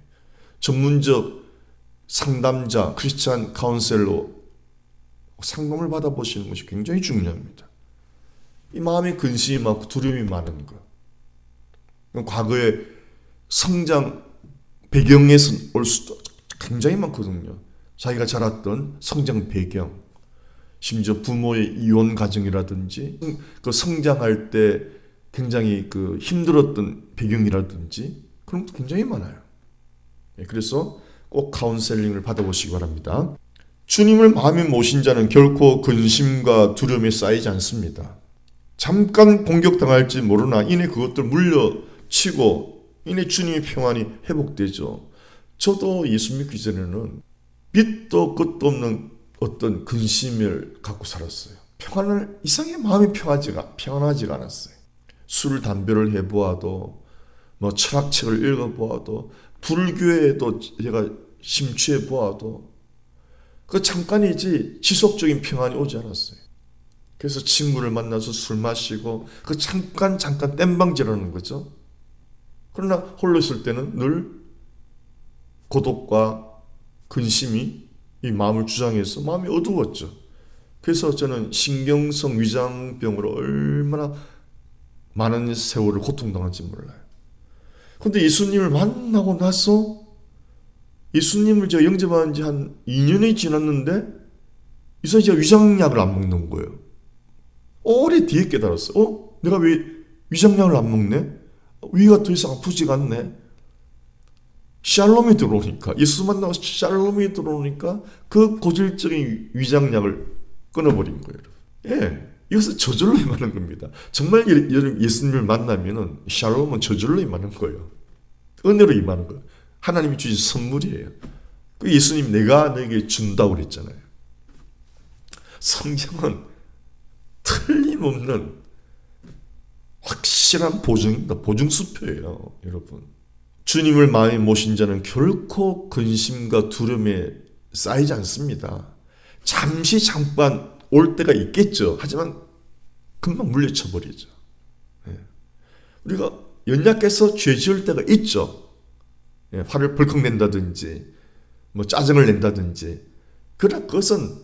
전문적 상담자, 크리스찬 카운셀러 상담을 받아보시는 것이 굉장히 중요합니다. 이 마음에 근심이 많고 두려움이 많은 것. 과거의 성장 배경에서 올 수도 굉장히 많거든요. 자기가 자랐던 성장 배경, 심지어 부모의 이혼 가정이라든지, 그 성장할 때 굉장히 그 힘들었던 배경이라든지 그런 것도 굉장히 많아요. 그래서 꼭 카운셀링을 받아보시기 바랍니다. 주님을 마음에 모신 자는 결코 근심과 두려움에 쌓이지 않습니다. 잠깐 공격당할지 모르나 이내 그것들 물려치고 이내 주님의 평안이 회복되죠. 저도 예수 믿기 전에는 빛도 끝도 없는 어떤 근심을 갖고 살았어요. 평안을 이상하게 마음이 평안하지가 않았어요. 술 담배를 해보아도 철학책을 읽어보아도 불교에도 제가 심취해 보아도 그 잠깐이지 지속적인 평안이 오지 않았어요. 그래서 친구를 만나서 술 마시고 그 잠깐 땜방질하는 거죠. 그러나 홀로 있을 때는 늘 고독과 근심이 이 마음을 주장해서 마음이 어두웠죠. 그래서 저는 신경성 위장병으로 얼마나 많은 세월을 고통당한지 몰라요. 근데 예수님을 만나고 나서 예수님을 제가 영접한 지 한 2년이 지났는데 이제 제가 위장약을 안 먹는 거예요. 오래 뒤에 깨달았어요. 내가 왜 위장약을 안 먹네? 위가 더 이상 아프지가 않네. 샬롬이 들어오니까, 예수 만나고 샬롬이 들어오니까 그 고질적인 위장약을 끊어버린 거예요. 예, 이것은 저절로 임하는 겁니다. 정말 예수님을 만나면은 샬롬은 저절로 임하는 거예요. 은혜로 임하는 거예요. 하나님이 주신 선물이에요. 그 예수님 내가 너에게 준다고 그랬잖아요. 성경은 틀림없는 확실한 보증입니다. 보증수표예요, 여러분. 주님을 마음에 모신 자는 결코 근심과 두려움에 쌓이지 않습니다. 잠깐 올 때가 있겠죠. 하지만 금방 물리쳐 버리죠. 우리가 연약해서 죄 지을 때가 있죠. 화를 벌컥 낸다든지 짜증을 낸다든지. 그러나 그것은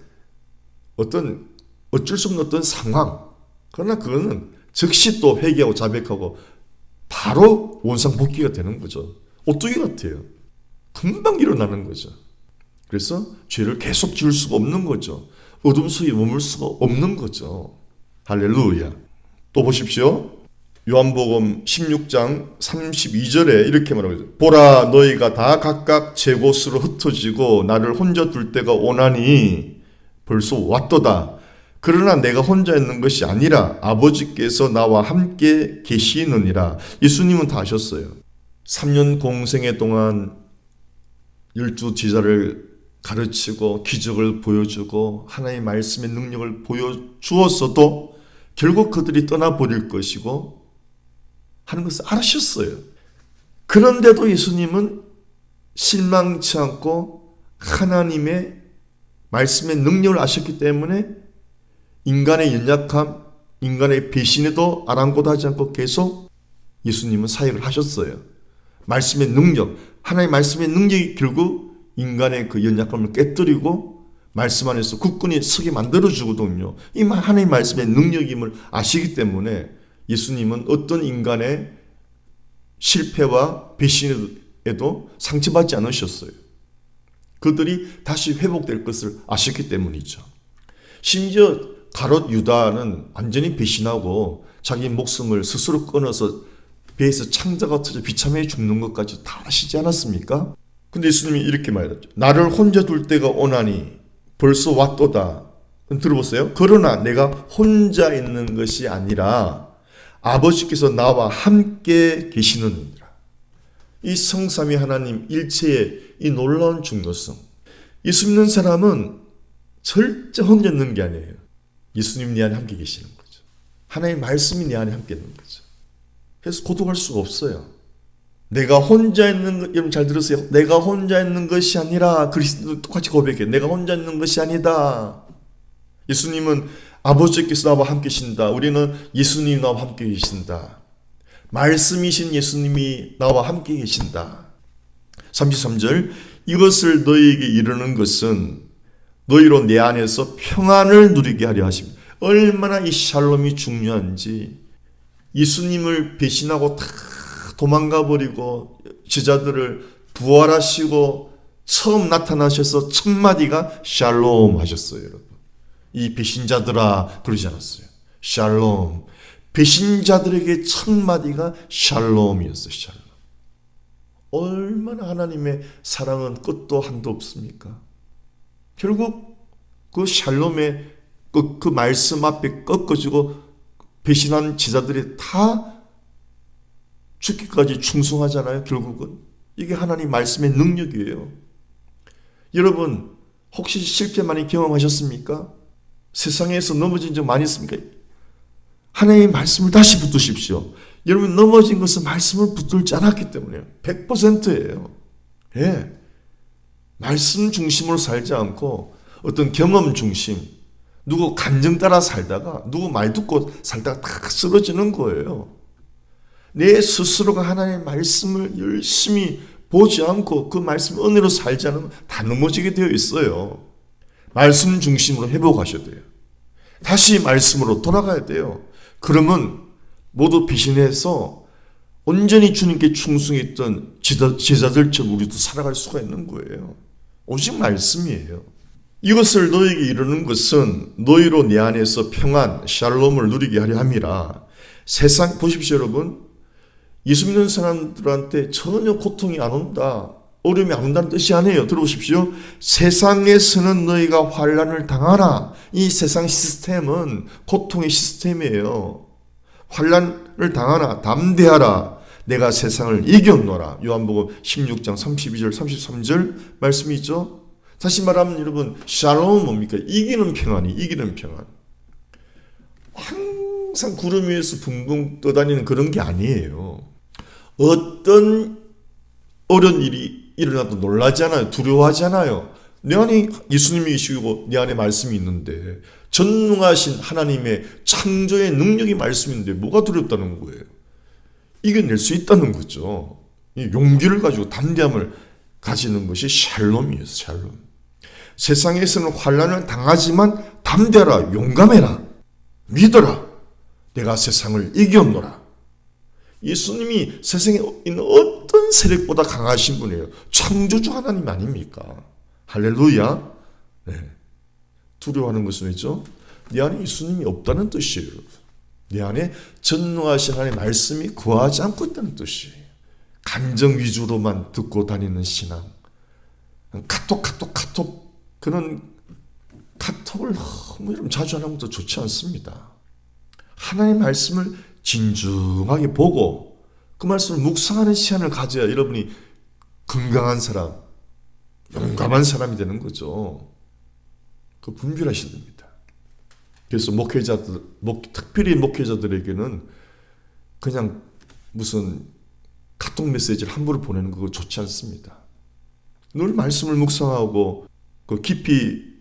어쩔 수 없는 어떤 상황. 그러나 그거는 즉시 또 회개하고 자백하고 바로 원상복귀가 되는 거죠. 오뚜기 같아요. 금방 일어나는 거죠. 그래서 죄를 계속 지을 수가 없는 거죠. 어둠 속에 머물 수가 없는 거죠. 할렐루야. 또 보십시오. 요한복음 16장 32절에 이렇게 말하고 있어요. 보라, 너희가 다 각각 제 곳으로 흩어지고 나를 혼자 둘 때가 오나니 벌써 왔도다. 그러나 내가 혼자 있는 것이 아니라 아버지께서 나와 함께 계시느니라. 예수님은 다 하셨어요. 3년 공생애 동안 12 제자를 가르치고 기적을 보여주고 하나님의 말씀의 능력을 보여주었어도 결국 그들이 떠나버릴 것이고 하는 것을 알으셨어요. 그런데도 예수님은 실망치 않고 하나님의 말씀의 능력을 아셨기 때문에 인간의 연약함, 인간의 배신에도 아랑곳하지 않고 계속 예수님은 사역을 하셨어요. 말씀의 능력, 하나님의 말씀의 능력이 결국 인간의 그 연약함을 깨뜨리고 말씀 안에서 굳건히 서게 만들어주거든요. 이 하나님의 말씀의 능력임을 아시기 때문에 예수님은 어떤 인간의 실패와 배신에도 상처받지 않으셨어요. 그들이 다시 회복될 것을 아셨기 때문이죠. 심지어 가롯 유다는 완전히 배신하고 자기 목숨을 스스로 끊어서 배에서 창자가 터져 비참해 죽는 것까지 다 아시지 않았습니까? 근데 예수님이 이렇게 말했죠. 나를 혼자 둘 때가 오나니 벌써 왔도다. 들어보세요. 그러나 내가 혼자 있는 것이 아니라 아버지께서 나와 함께 계시느니라. 이 성삼위 하나님 일체의 이 놀라운 중요성. 예수 믿는 사람은 절대 혼자 있는 게 아니에요. 예수님 내 안에 함께 계시는 거죠. 하나님의 말씀이 내 안에 함께 있는 거죠. 그래서 고독할 수가 없어요. 내가 혼자 있는 것, 여러분 잘 들으세요. 내가 혼자 있는 것이 아니라 그리스도 똑같이 고백해요. 내가 혼자 있는 것이 아니다. 예수님은 아버지께서 나와 함께 계신다. 우리는 예수님이 나와 함께 계신다. 말씀이신 예수님이 나와 함께 계신다. 33절 이것을 너희에게 이르는 것은 너희로 내 안에서 평안을 누리게 하려 하십니다. 얼마나 이 샬롬이 중요한지 예수님을 배신하고 다 도망가 버리고 제자들을 부활하시고 처음 나타나셔서 첫 마디가 샬롬 하셨어요, 여러분. 이 배신자들아 그러지 않았어요. 샬롬. 배신자들에게 첫 마디가 샬롬이었어요. 샬롬. 얼마나 하나님의 사랑은 끝도 한도 없습니까? 결국 그 샬롬의 그 말씀 앞에 꺾어지고 배신한 제자들이 다 죽기까지 충성하잖아요. 결국은 이게 하나님 말씀의 능력이에요. 여러분 혹시 실패 많이 경험하셨습니까? 세상에서 넘어진 적 많이 있습니까? 하나님의 말씀을 다시 붙드십시오. 여러분 넘어진 것은 말씀을 붙들지 않았기 때문에요. 100%예요. 예. 말씀 중심으로 살지 않고 어떤 경험 중심, 누구 감정 따라 살다가 누구 말 듣고 살다가 다 쓰러지는 거예요. 내 스스로가 하나님의 말씀을 열심히 보지 않고 그 말씀 은혜로 살지 않으면 다 넘어지게 되어 있어요. 말씀 중심으로 회복하셔야 돼요. 다시 말씀으로 돌아가야 돼요. 그러면 모두 비신해서 온전히 주님께 충성했던 제자들처럼 우리도 살아갈 수가 있는 거예요. 오직 말씀이에요. 이것을 너에게 이루는 것은 너희로 내 안에서 평안, 샬롬을 누리게 하려 함이라. 세상 보십시오 여러분. 예수 믿는 사람들한테 전혀 고통이 안 온다, 어려움이 안 온다는 뜻이 아니에요. 들어보십시오. 세상에서는 너희가 환난을 당하라. 이 세상 시스템은 고통의 시스템이에요. 환난을 당하라, 담대하라. 내가 세상을 이겼노라. 요한복음 16장 32절 33절 말씀이 있죠. 다시 말하면 여러분 샬롬은 뭡니까? 이기는 평안이 이기는 평안. 항상 구름 위에서 붕붕 떠다니는 그런 게 아니에요. 어떤 어려운 일이 일어나도 놀라지 않아요. 두려워하지 않아요. 내 안에 예수님이 계시고 내 안에 말씀이 있는데, 전능하신 하나님의 창조의 능력이 말씀인데 뭐가 두렵다는 거예요. 이겨낼 수 있다는 거죠. 용기를 가지고 담대함을 가지는 것이 샬롬이에요. 샬롬. 세상에서는 환난을 당하지만 담대하라, 용감해라, 믿어라. 내가 세상을 이겼노라. 예수님이 세상에 있는 어떤 세력보다 강하신 분이에요. 창조주 하나님 아닙니까? 할렐루야. 네. 두려워하는 것은 왜죠? 내 안에 예수님이 없다는 뜻이에요. 여러분. 내 안에 전능하신 하나님의 말씀이 거하지 않고 있다는 뜻이에요. 감정 위주로만 듣고 다니는 신앙. 카톡 그런 카톡을 너무 여러분 자주 하는 것도 좋지 않습니다. 하나님의 말씀을 진중하게 보고 그 말씀을 묵상하는 시간을 가져야 여러분이 건강한 사람, 용감한 사람이 되는 거죠. 그 분별하셔야 됩니다. 그래서 목회자들, 특별히 목회자들에게는 그냥 무슨 카톡 메시지를 함부로 보내는 거 좋지 않습니다. 늘 말씀을 묵상하고 그 깊이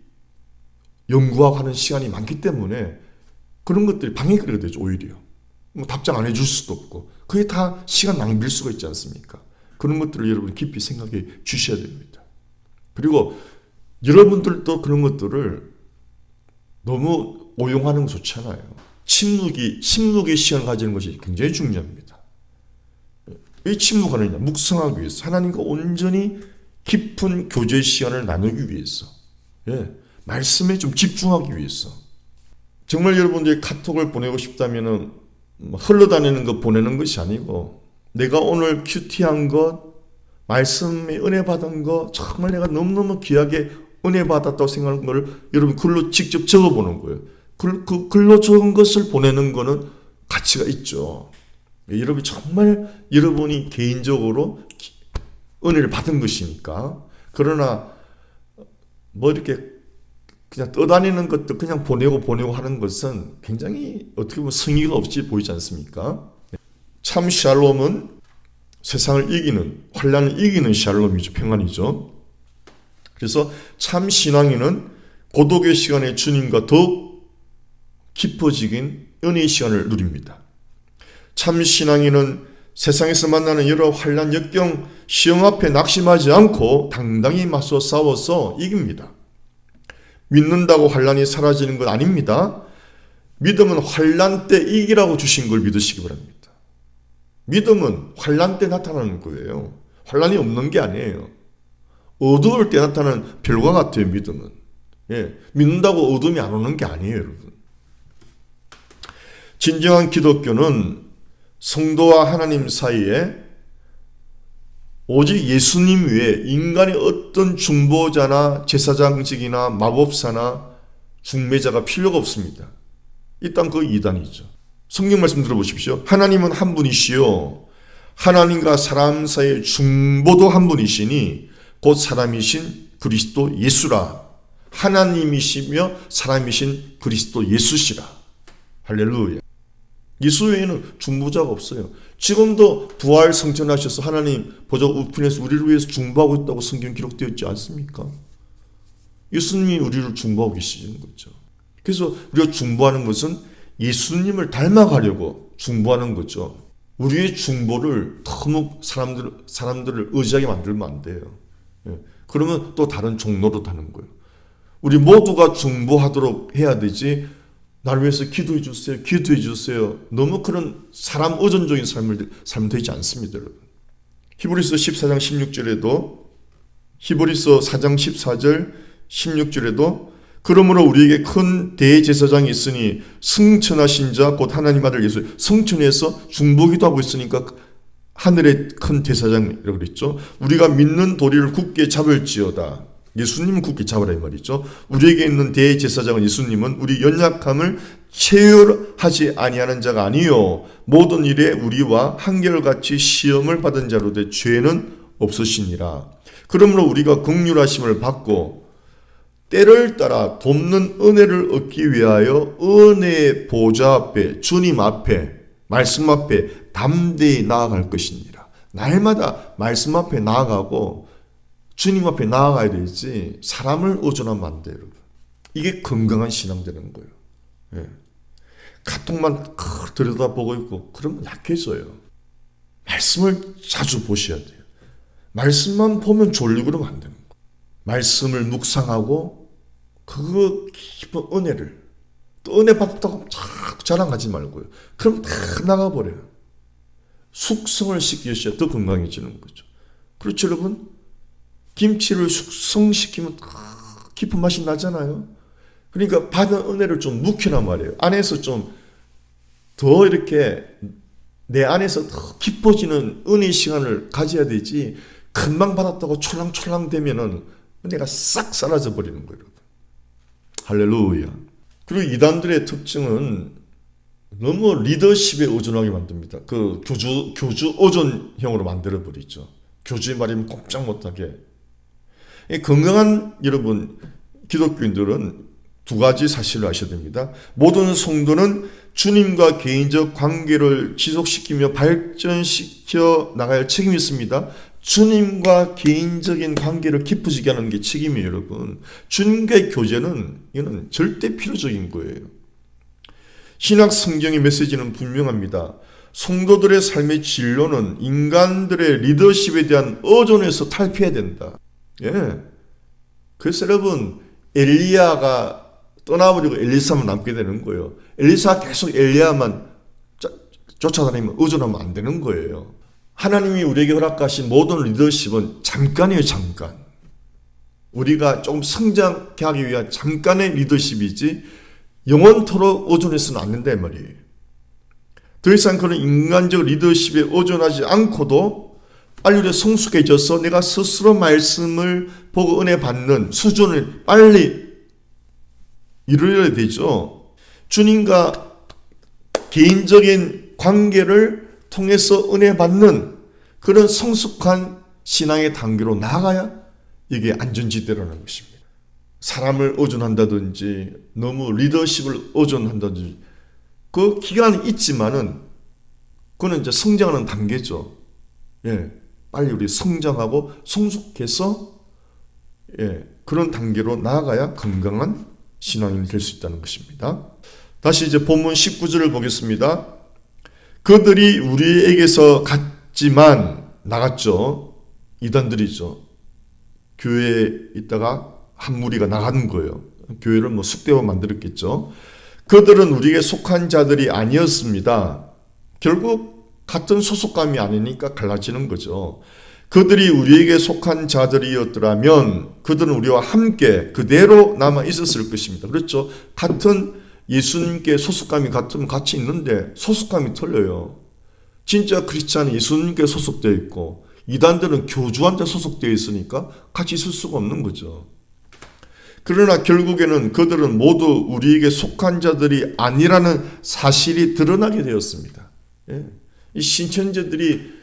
연구하고 하는 시간이 많기 때문에 그런 것들이 방해거리가 되죠. 오히려 뭐 답장 안 해줄 수도 없고 그게 다 시간 낭비일 수가 있지 않습니까? 그런 것들을 여러분 깊이 생각해 주셔야 됩니다. 그리고 여러분들도 그런 것들을 너무 오용하는 거 좋잖아요. 침묵의 시간을 가지는 것이 굉장히 중요합니다. 왜 침묵하느냐? 묵상하기 위해서, 하나님과 온전히 깊은 교제 시간을 나누기 위해서, 말씀에 좀 집중하기 위해서. 정말 여러분들이 카톡을 보내고 싶다면 흘러다니는 거 보내는 것이 아니고, 내가 오늘 큐티한 것, 말씀에 은혜 받은 거, 정말 내가 너무너무 귀하게 은혜 받았다고 생각하는 걸 여러분 글로 직접 적어보는 거예요. 그 글로 적은 것을 보내는 거는 가치가 있죠. 여러분이 정말 여러분이 개인적으로 은혜를 받은 것이니까. 그러나 뭐 이렇게 그냥 떠다니는 것도 그냥 보내고 하는 것은 굉장히 어떻게 보면 성의가 없이 보이지 않습니까? 참 샬롬은 세상을 이기는, 환난을 이기는 샬롬이죠. 평안이죠. 그래서 참 신앙인은 고독의 시간에 주님과 더욱 깊어지긴 은혜의 시간을 누립니다. 참 신앙인은 세상에서 만나는 여러 환난, 역경, 시험 앞에 낙심하지 않고 당당히 맞서 싸워서 이깁니다. 믿는다고 환난이 사라지는 건 아닙니다. 믿음은 환난 때 이기라고 주신 걸 믿으시기 바랍니다. 믿음은 환난 때 나타나는 거예요. 환난이 없는 게 아니에요. 어두울 때 나타나는 별과 같아요. 믿음은. 믿는다고 어둠이 안 오는 게 아니에요. 여러분. 진정한 기독교는 성도와 하나님 사이에 오직 예수님 외에 인간의 어떤 중보자나 제사장직이나 마법사나 중매자가 필요가 없습니다. 일단 그 이단이죠. 성경 말씀 들어보십시오. 하나님은 한 분이시요 하나님과 사람 사이의 중보도 한 분이시니 곧 사람이신 그리스도 예수라. 하나님이시며 사람이신 그리스도 예수시라. 할렐루야. 예수 외에는 중보자가 없어요. 지금도 부활 성천하셔서 하나님 보좌 우편에서 우리를 위해서 중보하고 있다고 성경 기록되어 있지 않습니까? 예수님이 우리를 중보하고 계시는 거죠. 그래서 우리가 중보하는 것은 예수님을 닮아가려고 중보하는 거죠. 우리의 중보를 너무 사람들을 의지하게 만들면 안 돼요. 그러면 또 다른 종로로 가는 거예요. 우리 모두가 중보하도록 해야 되지, 나를 위해서 기도해 주세요, 기도해 주세요. 너무 그런 사람 의존적인 삶을 되지 않습니다, 여러분. 히브리서 14장 16절에도, 히브리서 4장 14절 16절에도 그러므로 우리에게 큰 대제사장이 있으니 승천하신 자 곧 하나님 아들 예수, 승천해서 중보기도 하고 있으니까 하늘의 큰 대제사장이라고 그랬죠. 우리가 믿는 도리를 굳게 잡을지어다. 예수님은 굳게 잡으라 이 말이죠. 우리에게 있는 대제사장은 예수님은 우리 연약함을 체휼하지 아니하는 자가 아니요 모든 일에 우리와 한결같이 시험을 받은 자로 돼 죄는 없으시니라. 그러므로 우리가 긍휼하심을 받고 때를 따라 돕는 은혜를 얻기 위하여 은혜의 보좌 앞에, 주님 앞에, 말씀 앞에 담대히 나아갈 것이니라. 날마다 말씀 앞에 나아가고 주님 앞에 나아가야 되지 사람을 의존하면 안 돼요, 여러분. 이게 건강한 신앙 되는 거예요. 예. 카톡만 들여다보고 있고 그러면 약해져요. 말씀을 자주 보셔야 돼요. 말씀만 보면 졸리고 그러면 안 되는 거예요. 말씀을 묵상하고 그 깊은 은혜를, 또 은혜 받았다고 자꾸 자랑하지 말고요. 그럼 다 나가버려요. 숙성을 시키셔야 더 건강해지는 거죠. 그렇죠, 여러분? 김치를 숙성시키면 깊은 맛이 나잖아요. 그러니까 받은 은혜를 좀 묵혀란 말이에요. 안에서 좀 더 이렇게 내 안에서 더 깊어지는 은혜의 시간을 가져야 되지, 금방 받았다고 촐랑촐랑 되면은 은혜가 싹 사라져 버리는 거예요. 할렐루야. 그리고 이단들의 특징은 너무 리더십에 의존하게 만듭니다. 그 교주 의존형으로 만들어 버리죠. 교주의 말이면 꼼짝 못하게. 건강한 여러분 기독교인들은 두 가지 사실을 아셔야 됩니다. 모든 성도는 주님과 개인적 관계를 지속시키며 발전시켜 나갈 책임이 있습니다. 주님과 개인적인 관계를 깊어지게 하는 게 책임이에요, 여러분. 주님과의 교제는 이거는 절대 필요적인 거예요. 신약 성경의 메시지는 분명합니다. 성도들의 삶의 진로는 인간들의 리더십에 대한 의존에서 탈피해야 된다. 예. 그래서 여러분, 엘리야가 떠나버리고 엘리사만 남게 되는 거예요. 엘리사 계속 엘리야만 쫓아다니면 의존하면 안 되는 거예요. 하나님이 우리에게 허락하신 모든 리더십은 잠깐이에요, 잠깐. 우리가 조금 성장하기 위한 잠깐의 리더십이지 영원토록 의존해서는 안 된다 이 말이에요. 더 이상 그런 인간적 리더십에 의존하지 않고도 빨리 우리가 성숙해져서 내가 스스로 말씀을 보고 은혜 받는 수준을 빨리 이루어야 되죠. 주님과 개인적인 관계를 통해서 은혜 받는 그런 성숙한 신앙의 단계로 나아가야 이게 안전지대라는 것입니다. 사람을 의존한다든지 너무 리더십을 의존한다든지 그 기간이 있지만은 그거는 이제 성장하는 단계죠. 예, 빨리 우리 성장하고 성숙해서 그런 단계로 나아가야 건강한 신앙인이 될 수 있다는 것입니다. 다시 이제 본문 19절을 보겠습니다. 그들이 우리에게서 갔지만 나갔죠. 이단들이죠. 교회에 있다가 한 무리가 나가는 거예요. 교회를 뭐 쑥대와 만들었겠죠. 그들은 우리에게 속한 자들이 아니었습니다. 결국 같은 소속감이 아니니까 갈라지는 거죠. 그들이 우리에게 속한 자들이었더라면 그들은 우리와 함께 그대로 남아 있었을 것입니다. 그렇죠? 같은 예수님께 소속감이 같으면 같이 있는데 소속감이 틀려요. 진짜 크리스찬은 예수님께 소속되어 있고 이단들은 교주한테 소속되어 있으니까 같이 있을 수가 없는 거죠. 그러나 결국에는 그들은 모두 우리에게 속한 자들이 아니라는 사실이 드러나게 되었습니다. 이 신천지들이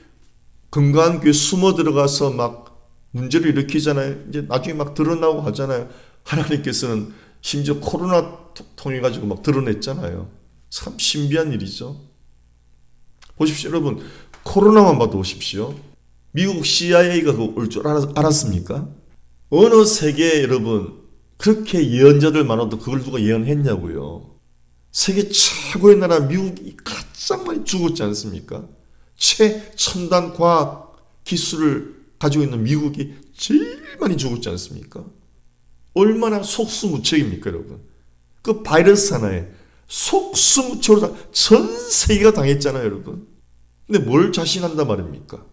건강한 교회 숨어 들어가서 막 문제를 일으키잖아요. 이제 나중에 막 드러나고 하잖아요. 하나님께서는 심지어 코로나 통해 가지고 막 드러냈잖아요. 참 신비한 일이죠. 보십시오, 여러분. 코로나만 봐도 보십시오. 미국 CIA가 올 줄 알았습니까? 어느 세계에 여러분 그렇게 예언자들 많아도 그걸 누가 예언했냐고요. 세계 최고의 나라 미국이 가장 많이 죽었지 않습니까? 최첨단 과학 기술을 가지고 있는 미국이 제일 많이 죽었지 않습니까? 얼마나 속수무책입니까, 여러분? 그 바이러스 하나에 속수무책으로 전 세계가 당했잖아요, 여러분. 근데 뭘 자신한단 말입니까?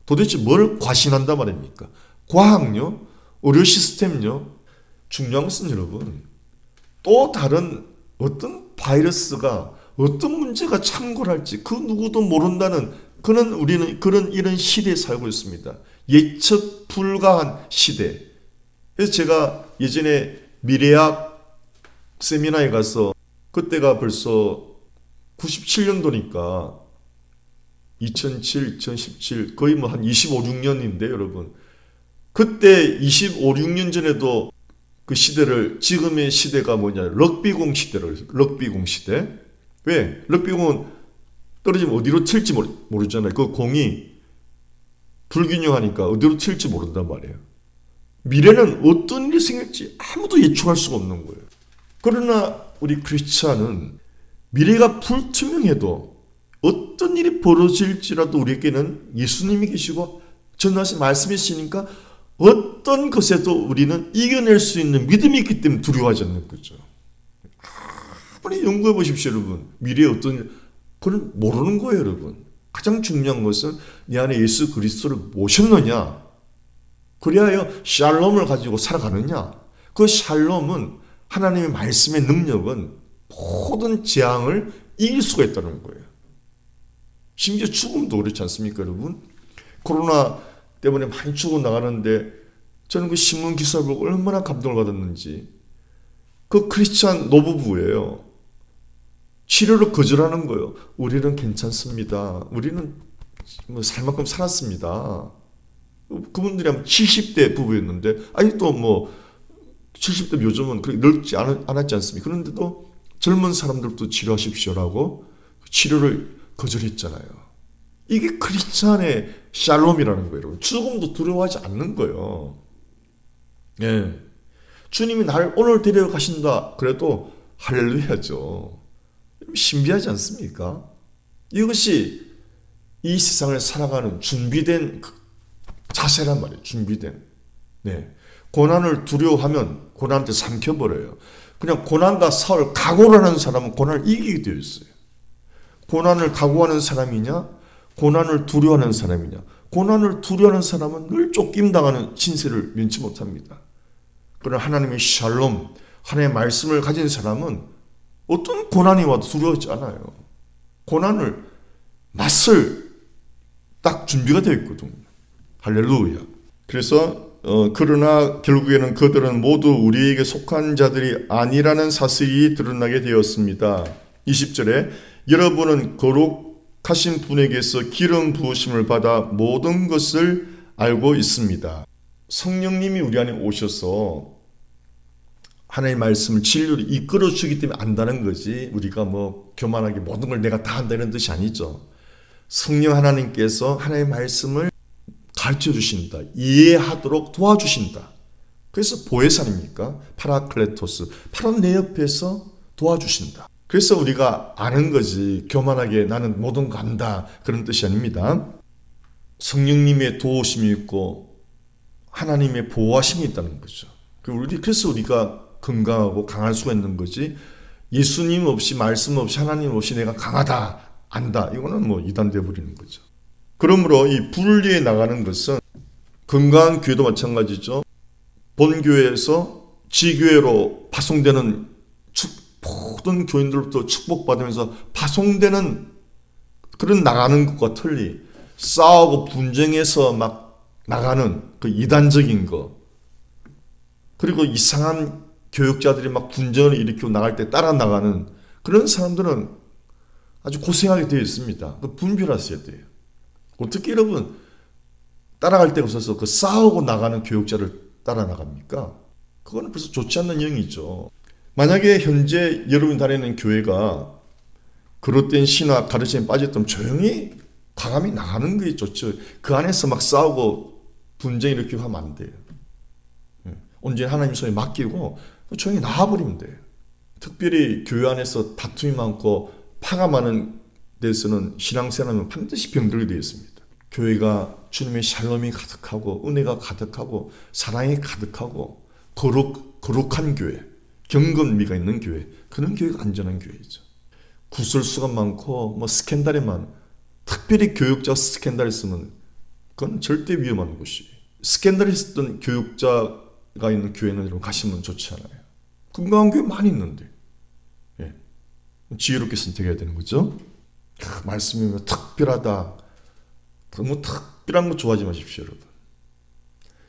도대체 뭘 과신한단 말입니까? 과학요? 의료 시스템요? 중요한 것은 여러분, 또 다른 어떤 바이러스가 어떤 문제가 창궐할지 그 누구도 모른다는 우리는 그런 이런 시대에 살고 있습니다. 예측 불가한 시대. 그래서 제가 예전에 미래학 세미나에 가서 그때가 벌써 97년도니까 2007, 2017 거의 뭐 한 25, 6년인데 여러분. 그때 25, 6년 전에도 그 시대를 지금의 시대가 뭐냐 럭비공 시대를 럭비공 시대. 왜? 럭비공은 떨어지면 어디로 튈지 모르잖아요. 그 공이 불균형하니까 어디로 튈지 모른단 말이에요. 미래는 어떤 일이 생길지 아무도 예측할 수가 없는 거예요. 그러나 우리 크리스찬은 미래가 불투명해도 어떤 일이 벌어질지라도 우리에게는 예수님이 계시고 전하신 말씀이 있으니까 어떤 것에도 우리는 이겨낼 수 있는 믿음이 있기 때문에 두려워하지 않는 거죠. 아무리 연구해 보십시오, 여러분. 미래에 어떤 일, 그건 모르는 거예요, 여러분. 가장 중요한 것은 내 안에 예수 그리스도를 모셨느냐. 그리하여 샬롬을 가지고 살아가느냐. 그 샬롬은 하나님의 말씀의 능력은 모든 재앙을 이길 수가 있다는 거예요. 심지어 죽음도 그렇지 않습니까, 여러분? 코로나 때문에 많이 죽어나가는데 저는 그 신문 기사를 보고 얼마나 감동을 받았는지. 그 크리스찬 노부부예요. 치료를 거절하는 거예요. 우리는 괜찮습니다. 우리는 뭐 살 만큼 살았습니다. 그분들이 아마 70대 부부였는데 아직도 뭐 70대 요즘은 그렇게 늙지 않았지 않습니까? 그런데도 젊은 사람들도 치료하십시오라고 치료를 거절했잖아요. 이게 크리스찬의 샬롬이라는 거예요. 여러분. 죽음도 두려워하지 않는 거예요. 예. 주님이 나를 오늘 데려가신다. 그래도 할렐루야죠. 신비하지 않습니까? 이것이 이 세상을 살아가는 준비된 자세란 말이에요. 준비된. 네. 고난을 두려워하면 고난한테 삼켜버려요. 그냥 고난과 싸울 각오를 하는 사람은 고난을 이기게 되어 있어요. 고난을 각오하는 사람이냐? 고난을 두려워하는 사람이냐? 고난을 두려워하는 사람은 늘 쫓김당하는 신세를 면치 못합니다. 그러나 하나님의 샬롬, 하나님의 말씀을 가진 사람은 어떤 고난이 와도 두려워하지 않아요. 고난을 맞설 딱 준비가 되어 있거든요. 할렐루야. 그래서 그러나 결국에는 그들은 모두 우리에게 속한 자들이 아니라는 사실이 드러나게 되었습니다. 20절에 여러분은 거룩하신 분에게서 기름 부으심을 받아 모든 것을 알고 있습니다. 성령님이 우리 안에 오셔서 하나님의 말씀을 진리로 이끌어 주기 때문에 안다는 거지 우리가 뭐 교만하게 모든 걸 내가 다 한다 이런 뜻이 아니죠. 성령 하나님께서 하나님의 말씀을 가르쳐 주신다. 이해하도록 도와주신다. 그래서 보혜사입니까? 파라클레토스. 바로 내 옆에서 도와주신다. 그래서 우리가 아는 거지 교만하게 나는 모든 거 안다 그런 뜻이 아닙니다. 성령님의 도우심이 있고 하나님의 보호하심이 있다는 거죠. 그래서 우리가 건강하고 강할 수가 있는 거지 예수님 없이 말씀 없이 하나님 없이 내가 강하다 안다 이거는 뭐 이단돼 버리는 거죠. 그러므로 이 분리해 나가는 것은 건강한 교회도 마찬가지죠. 본교회에서 지교회로 파송되는 모든 교인들로부터 축복받으면서 파송되는 그런 나가는 것과 틀리 싸우고 분쟁해서 막 나가는 그 이단적인 거 그리고 이상한 교육자들이 막 분쟁을 일으키고 나갈 때 따라 나가는 그런 사람들은 아주 고생하게 되어 있습니다. 분별하셔야 돼요. 어떻게 여러분 따라갈 데가 없어서 그 싸우고 나가는 교육자를 따라 나갑니까? 그거는 벌써 좋지 않는 영이죠. 만약에 현재 여러분이 다니는 교회가 그릇된 신학 가르침에 빠졌다면 조용히 과감히 나가는 게 좋죠. 그 안에서 막 싸우고 분쟁 일으키고 하면 안 돼요. 온전히 하나님 손에 맡기고 조용히 나와버리면 돼요. 특별히 교회 안에서 다툼이 많고 파가 많은 데서는 신앙생활은 반드시 병들게 되어 있습니다. 교회가 주님의 샬롬이 가득하고 은혜가 가득하고 사랑이 가득하고 거룩한 교회, 경건미가 있는 교회, 그런 교회가 안전한 교회죠. 구설수가 많고 뭐 스캔들이 많아. 특별히 교육자 스캔들이 있으면 그건 절대 위험한 곳이에요. 스캔들이 있었던 교육자가 있는 교회는 여러분 가시면 좋지 않아요. 건강한 교회 많이 있는데 지혜롭게 선택해야 되는 거죠. 말씀이 특별하다. 너무 특별한 거 좋아하지 마십시오, 여러분.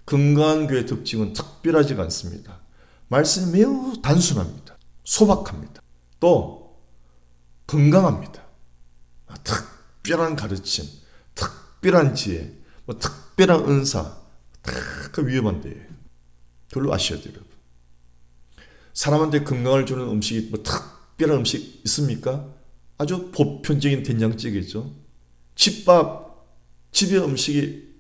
건강한 교회의 특징은 특별하지가 않습니다. 말씀이 매우 단순합니다. 소박합니다. 또 건강합니다. 특별한 가르침, 특별한 지혜, 특별한 은사, 그 위험한데 그걸로 아셔야 돼요, 여러분. 사람한테 건강을 주는 음식이 특별한 음식 있습니까? 아주 보편적인 된장찌개죠. 집의 음식이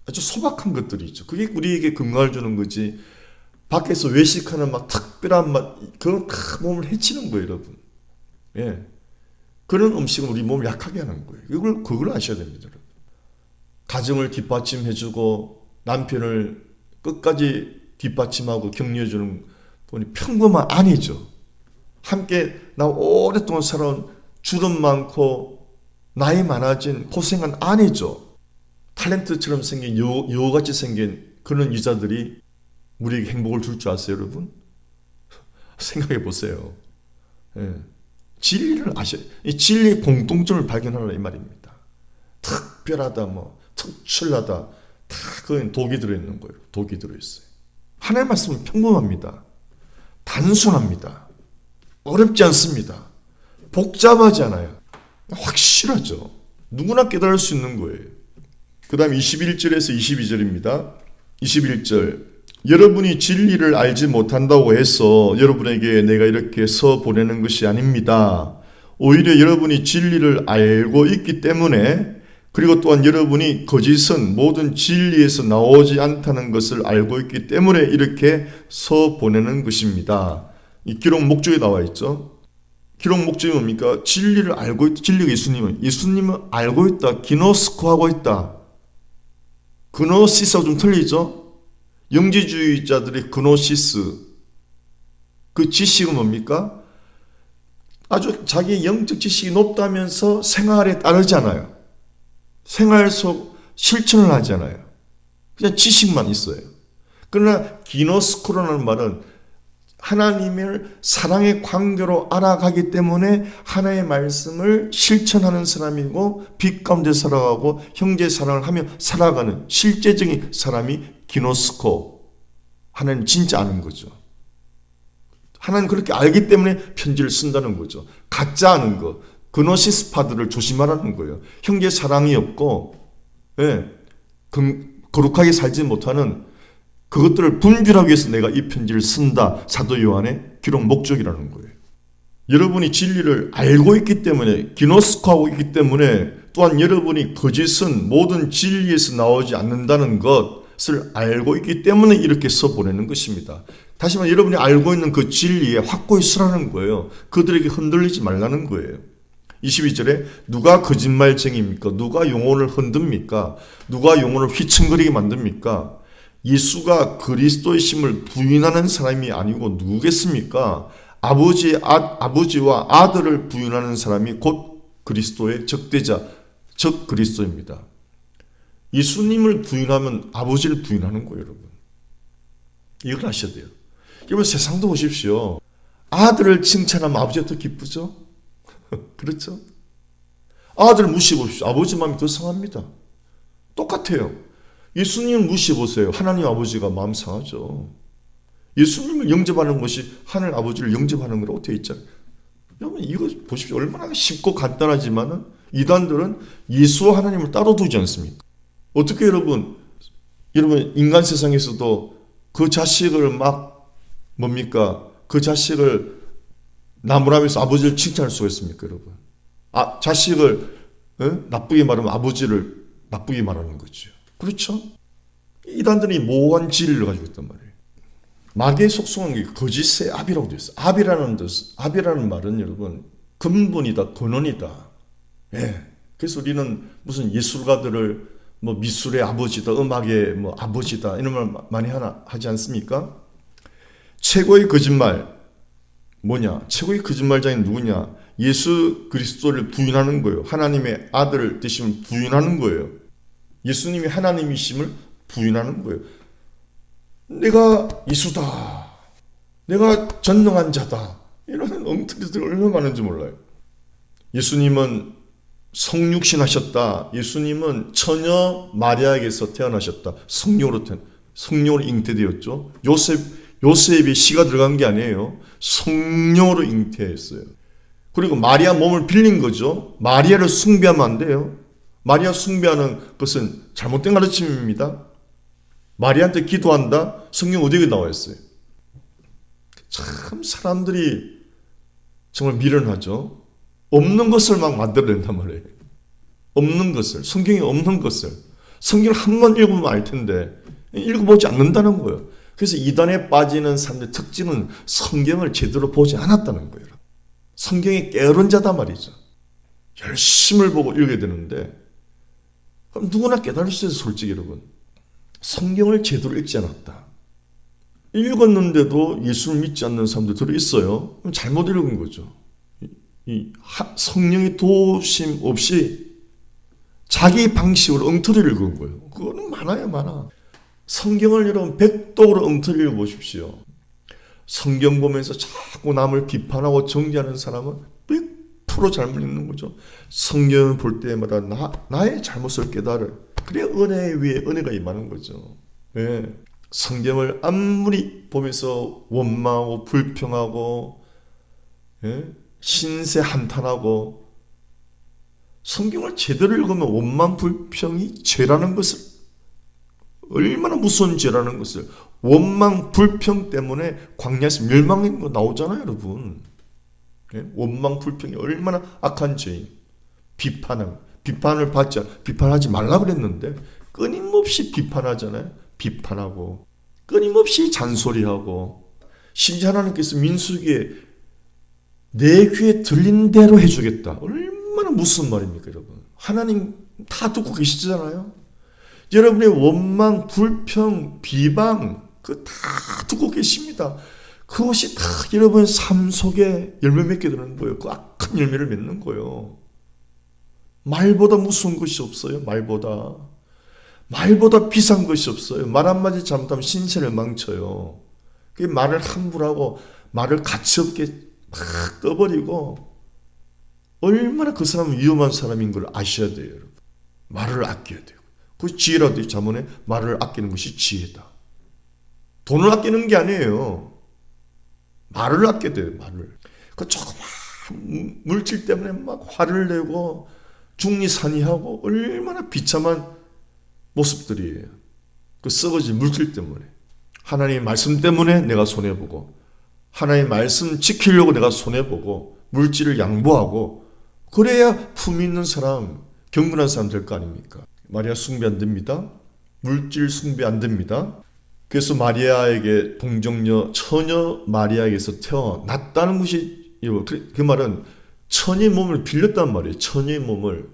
아주 소박한 것들이 있죠. 그게 우리에게 건강을 주는 거지. 밖에서 외식하는 막 특별한 맛, 그건 다 몸을 해치는 거예요, 여러분. 그런 음식은 우리 몸을 약하게 하는 거예요. 그걸 아셔야 됩니다, 여러분. 가정을 뒷받침해주고 남편을 끝까지 뒷받침하고 격려해주는 분이 평범한 아니죠. 함께 나 오랫동안 살아온 주름 많고 나이 많아진 고생한 아니죠. 탤런트처럼 생긴 여우같이 생긴 그런 여자들이 우리에게 행복을 줄 줄 아세요, 여러분? 생각해 보세요. 진리를 아셔야, 이 진리의 공통점을 발견하라 이 말입니다. 특별하다, 특출나다, 다 그건 독이 들어있는 거예요. 독이 들어있어요. 하나님의 말씀은 평범합니다. 단순합니다. 어렵지 않습니다. 복잡하지 않아요. 확실하죠. 누구나 깨달을 수 있는 거예요. 그 다음 21절에서 22절입니다. 21절. 여러분이 진리를 알지 못한다고 해서 여러분에게 내가 이렇게 서 보내는 것이 아닙니다. 오히려 여러분이 진리를 알고 있기 때문에, 그리고 또한 여러분이 거짓은 모든 진리에서 나오지 않다는 것을 알고 있기 때문에 이렇게 서 보내는 것입니다. 이 기록 목적에 나와 있죠. 기록 목적이 뭡니까? 진리를 알고 있다. 진리가 예수님은 알고 있다. 기노스코하고 있다. 그노시스하고 좀 틀리죠? 영지주의자들의 그노시스, 그 지식은 뭡니까? 아주 자기의 영적 지식이 높다면서 생활에 따르지 않아요. 생활 속 실천을 하지 않아요. 그냥 지식만 있어요. 그러나 기노스코라는 말은 하나님을 사랑의 관계로 알아가기 때문에 하나님의 말씀을 실천하는 사람이고 빛 가운데 살아가고 형제 사랑을 하며 살아가는 실제적인 사람이 기노스코. 하나님 진짜 아는 거죠. 하나님 그렇게 알기 때문에 편지를 쓴다는 거죠. 가짜 아는 거. 그노시스파들을 조심하라는 거예요. 형제 사랑이 없고 거룩하게 살지 못하는 그것들을 분별하기 위해서 내가 이 편지를 쓴다. 사도 요한의 기록 목적이라는 거예요. 여러분이 진리를 알고 있기 때문에, 기노스코하고 있기 때문에, 또한 여러분이 거짓은 모든 진리에서 나오지 않는다는 것을 알고 있기 때문에 이렇게 써보내는 것입니다. 다시 말해 여러분이 알고 있는 그 진리에 확고히 서라는 거예요. 그들에게 흔들리지 말라는 거예요. 22절에 누가 거짓말쟁이입니까? 누가 영혼을 흔듭니까? 누가 영혼을 휘청거리게 만듭니까? 예수가 그리스도이심을 부인하는 사람이 아니고 누구겠습니까? 아버지와 아들을 부인하는 사람이 곧 그리스도의 적대자, 즉 그리스도입니다. 예수님을 부인하면 아버지를 부인하는 거예요, 여러분. 이걸 아셔야 돼요. 여러분 세상도 보십시오. 아들을 칭찬하면 아버지가 더 기쁘죠? 그렇죠? 아들 무시해 보십시오. 아버지 마음이 더 상합니다. 똑같아요. 예수님을 무시해 보세요. 하나님 아버지가 마음 상하죠. 예수님을 영접하는 것이 하늘 아버지를 영접하는 거라고 되어 있잖아요. 여러분 이거 보십시오. 얼마나 쉽고 간단하지만은 이단들은 예수와 하나님을 따로 두지 않습니까? 어떻게 여러분 여러분 인간 세상에서도 그 자식을 막 뭡니까? 그 자식을 나무라면서 아버지를 칭찬할 수가 있습니까, 여러분? 자식을 나쁘게 말하면 아버지를 나쁘게 말하는 거죠. 그렇죠? 이단들이 모호한 진리를 가지고 있단 말이에요. 마귀의 속성은 게 거짓의 압이라고 되어 있어요. 압이라는 말은 여러분 근본이다, 근원이다. 예. 그래서 우리는 무슨 예술가들을 뭐 미술의 아버지다, 음악의 뭐 아버지다 이런 말 많이 하지 않습니까? 최고의 거짓말 뭐냐? 최고의 거짓말장인 누구냐? 예수 그리스도를 부인하는 거예요. 하나님의 아들 되심을 부인하는 거예요. 예수님이 하나님이심을 부인하는 거예요. 내가 예수다. 내가 전능한 자다. 이런 엉터리들이 얼마나 많은지 몰라요. 예수님은 성육신 하셨다. 예수님은 처녀 마리아에게서 태어나셨다. 성령으로 잉태되었죠. 요셉이 씨가 들어간 게 아니에요. 성령으로 잉태했어요. 그리고 마리아 몸을 빌린 거죠. 마리아를 숭배하면 안 돼요. 마리아 숭배하는 것은 잘못된 가르침입니다. 마리아한테 기도한다? 성경 어디에 나와 있어요? 참 사람들이 정말 미련하죠. 없는 것을 막 만들어낸단 말이에요. 없는 것을, 성경에 없는 것을. 성경을 한 번 읽으면 알 텐데 읽어보지 않는다는 거예요. 그래서 이단에 빠지는 사람들의 특징은 성경을 제대로 보지 않았다는 거예요. 성경에 게으른 자다 말이죠. 열심을 보고 읽어야 되는데 그럼 누구나 깨달을 수 있어요. 솔직히 여러분. 성경을 제대로 읽지 않았다. 읽었는데도 예수를 믿지 않는 사람들 들어있어요. 그럼 잘못 읽은 거죠. 성령의 도우심 없이 자기 방식으로 엉터리를 읽은 거예요. 그거는 많아요, 많아. 성경을 여러분 백독으로 엉터리 읽어보십시오. 성경 보면서 자꾸 남을 비판하고 정죄하는 사람은 100% 잘못 읽는 거죠. 성경을 볼 때마다 나의 잘못을 깨달을. 그래야 은혜 위에 은혜가 임하는 거죠. 네. 성경을 아무리 보면서 원망하고 불평하고 신세 한탄하고 성경을 제대로 읽으면 원망 불평이 죄라는 것을 얼마나 무서운 죄라는 것을 원망 불평 때문에 광야에서 멸망한 거 나오잖아요, 여러분. 원망 불평이 얼마나 악한 죄인. 비판하지 말라 그랬는데 끊임없이 비판하잖아요. 비판하고 끊임없이 잔소리하고 심지어 하나님께서 민수기에 내 귀에 들린 대로 해주겠다. 얼마나 무슨 말입니까, 여러분? 하나님 다 듣고 계시잖아요. 여러분의 원망, 불평, 비방 그거 다 듣고 계십니다. 그것이 다 여러분 삶 속에 열매 맺게 되는 거예요. 그 악한 열매를 맺는 거예요. 말보다 무서운 것이 없어요. 말보다 비싼 것이 없어요. 말 한마디 잘못하면 신세를 망쳐요. 그 말을 함부로 하고 말을 가치없게 막 떠버리고 얼마나 그 사람은 위험한 사람인 걸 아셔야 돼요. 여러분. 말을 아껴야 돼요. 그 지혜라도 자문에 말을 아끼는 것이 지혜다. 돈을 아끼는 게 아니에요. 말을 아껴야 돼요. 말을. 그 조그만 물질 때문에 막 화를 내고 중리산이하고 얼마나 비참한 모습들이에요. 그 썩어진 물질 때문에. 하나님의 말씀 때문에 내가 손해보고 하나님의 말씀 지키려고 내가 손해보고 물질을 양보하고 그래야 품 있는 사람, 경건한 사람 될 거 아닙니까? 마리아 숭배 안 됩니다. 물질 숭배 안 됩니다. 그래서 마리아에게 동정녀 처녀 마리아에게서 태어났다는 것이 그 말은 처녀의 몸을 빌렸단 말이에요. 처녀의 몸을.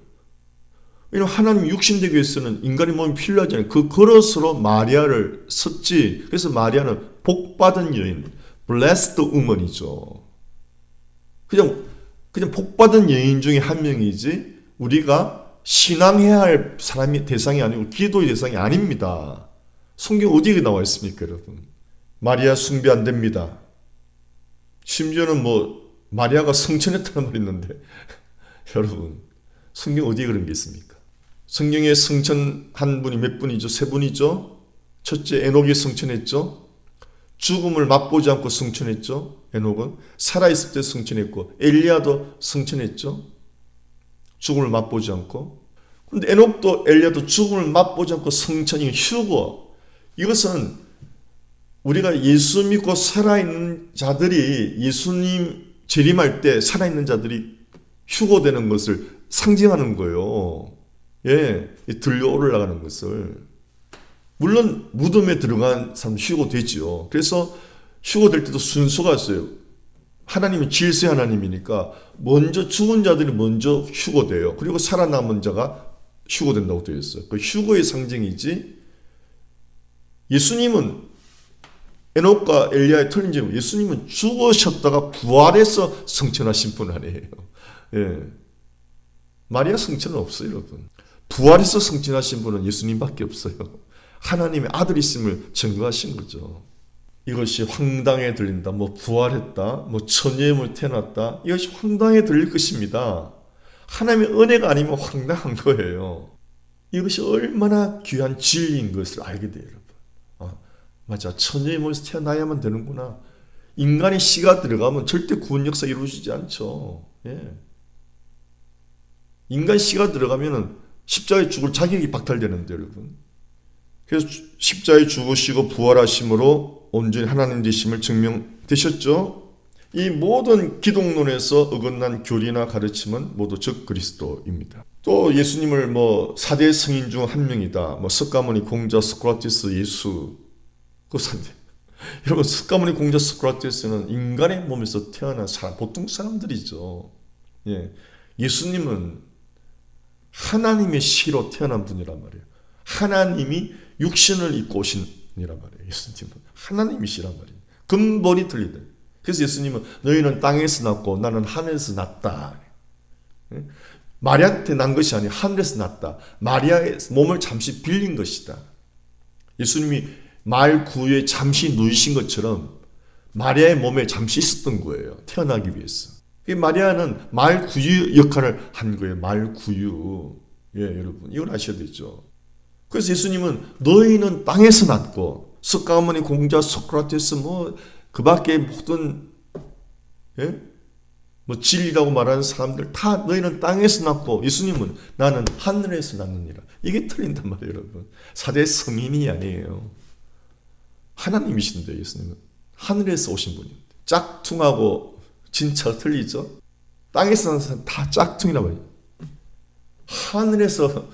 왜냐하면 하나님 육신되기 위해서는 인간의 몸이 필요하잖아요. 그 그릇으로 마리아를 섰지. 그래서 마리아는 복받은 여인, blessed woman이죠. 그냥 복받은 여인 중에 한 명이지 우리가 신앙해야 할 사람이 대상이 아니고 기도의 대상이 아닙니다. 성경 어디에 나와 있습니까, 여러분? 마리아 숭배 안 됩니다. 심지어는 마리아가 성천했다는 말이 있는데 여러분 성경 어디에 그런 게 있습니까? 성경에 성천한 분이 몇 분이죠? 세 분이죠? 첫째 에녹이 성천했죠. 죽음을 맛보지 않고 성천했죠. 에녹은 살아있을 때 성천했고 엘리야도 성천했죠. 죽음을 맛보지 않고. 근데 에녹도 엘리야도 죽음을 맛보지 않고 성천이 휴거 이것은 우리가 예수 믿고 살아있는 자들이 예수님 재림할 때 살아있는 자들이 휴거되는 것을 상징하는 거예요. 예, 들려 올라가는 것을. 물론 무덤에 들어간 사람 휴거되지요. 그래서 휴거될 때도 순서가 있어요. 하나님은 질서 하나님이니까 먼저 죽은 자들이 먼저 휴거돼요. 그리고 살아남은 자가 휴거된다고 되어 있어요. 그 휴거의 상징이지. 예수님은 에녹과 엘리야의 틀린 점은 예수님은 죽으셨다가 부활해서 성천하신 분 아니에요. 예. 마리아 성천은 없어요, 여러분. 부활해서 성천하신 분은 예수님밖에 없어요. 하나님의 아들이심을 증거하신 거죠. 이것이 황당해 들린다. 뭐 부활했다. 뭐 천녀임을 태어났다. 이것이 황당해 들릴 것입니다. 하나님의 은혜가 아니면 황당한 거예요. 이것이 얼마나 귀한 진리인 것을 알게 돼요, 여러분. 맞아. 천녀의 몸에서 태어나야만 되는구나. 인간의 씨가 들어가면 절대 구원 역사 이루어지지 않죠. 예. 인간 씨가 들어가면은 십자가에 죽을 자격이 박탈되는데, 여러분. 그래서 십자가에 죽으시고 부활하심으로 온전히 하나님 되심을 증명되셨죠. 이 모든 기독론에서 어긋난 교리나 가르침은 모두 적 그리스도입니다. 또 예수님을 뭐 4대 성인 중 한 명이다. 뭐 석가모니, 공자, 소크라테스, 예수. 여러분, 석가모니, 공자, 소크라테스는 인간의 몸에서 태어난 사람, 보통 사람들이죠. 예. 예수님은 하나님의 씨로 태어난 분이란 말이에요. 하나님이 육신을 입고 오신 분이란 말이에요. 예수님은 하나님이시란 말이에요. 근본이 틀리다. 그래서 예수님은 너희는 땅에서 났고 나는 하늘에서 났다. 예? 마리아한테 난 것이 아니라 하늘에서 났다. 마리아의 몸을 잠시 빌린 것이다. 예수님이 말 구유에 잠시 누이신 것처럼 마리아의 몸에 잠시 있었던 거예요. 태어나기 위해서. 마리아는 말 구유 역할을 한 거예요. 말 구유. 예, 여러분. 이걸 아셔야 되죠. 그래서 예수님은 너희는 땅에서 났고 석가모니, 공자, 소크라테스 그 밖에 모든 뭐 진리라고 말하는 사람들 다 너희는 땅에서 났고 예수님은 나는 하늘에서 났느니라. 이게 틀린단 말이에요, 여러분. 4대 성인이 아니에요. 하나님이신데 예수님은 하늘에서 오신 분입니다. 짝퉁하고 진짜 틀리죠? 땅에서 난 사람 다 짝퉁이란 말이에요. 하늘에서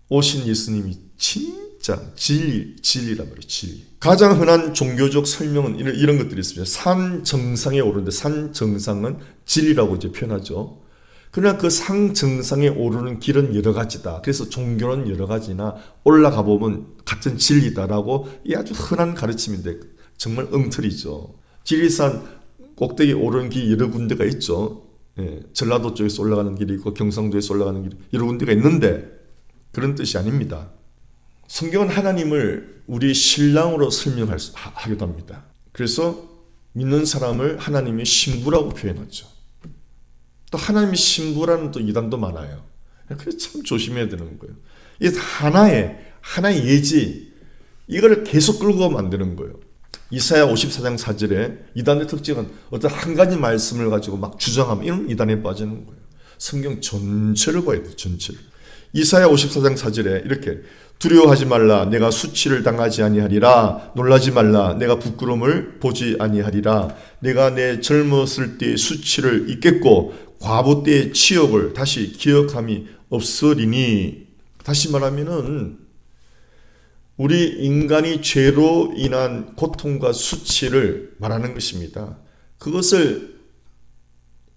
오신 예수님이 진짜 진리란 말이에요. 진리. 가장 흔한 종교적 설명은 이런 것들이 있습니다. 산 정상에 오르는데 산 정상은 진리라고 이제 표현하죠. 그러나 그 산 정상에 오르는 길은 여러 가지다. 그래서 종교는 여러 가지나 올라가 보면 같은 진리다라고 이 아주 흔한 가르침인데 정말 엉터리죠. 지리산 꼭대기 오르는 길이 여러 군데가 있죠. 예, 전라도 쪽에서 올라가는 길이 있고 경상도에서 올라가는 길이 여러 군데가 있는데 그런 뜻이 아닙니다. 성경은 하나님을 우리 신랑으로 설명하기도 합니다. 그래서 믿는 사람을 하나님의 신부라고 표현하죠. 또 하나님의 신부라는 또 이단도 많아요. 그래서 참 조심해야 되는 거예요. 이게 하나의 예지, 이걸 계속 끌고 가면 안 되는 거예요. 이사야 54장 4절에 이단의 특징은 어떤 한 가지 말씀을 가지고 막 주장하면 이런 이단에 빠지는 거예요. 성경 전체를 봐야 돼요. 전체를. 이사야 54장 4절에 이렇게 두려워하지 말라 내가 수치를 당하지 아니하리라 놀라지 말라 내가 부끄러움을 보지 아니하리라 내가 내 젊었을 때의 수치를 잊겠고 과부 때의 치욕을 다시 기억함이 없으리니. 다시 말하면은 우리 인간이 죄로 인한 고통과 수치를 말하는 것입니다. 그것을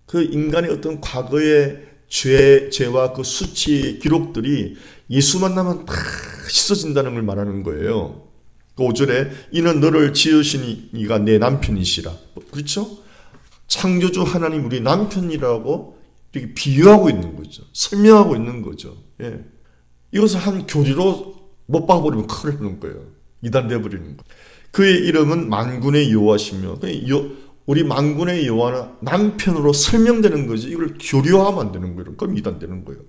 그 인간의 어떤 과거의 죄와 그 수치의 기록들이 예수 만나면 다 씻어진다는 걸 말하는 거예요. 그 5절에 이는 너를 지으신 이가 내 남편이시라. 그렇죠? 창조주 하나님 우리 남편이라고 이렇게 비유하고 있는 거죠. 설명하고 있는 거죠. 예. 이것을 한 교리로 못 박아버리면 큰일 나는 거예요. 이단 되어버리는 거예요. 그의 이름은 만군의 여호와시며 우리 만군의 여호와는 남편으로 설명되는 거지 이걸 교류하면 안 되는 거예요. 그럼 이단 되는 거예요.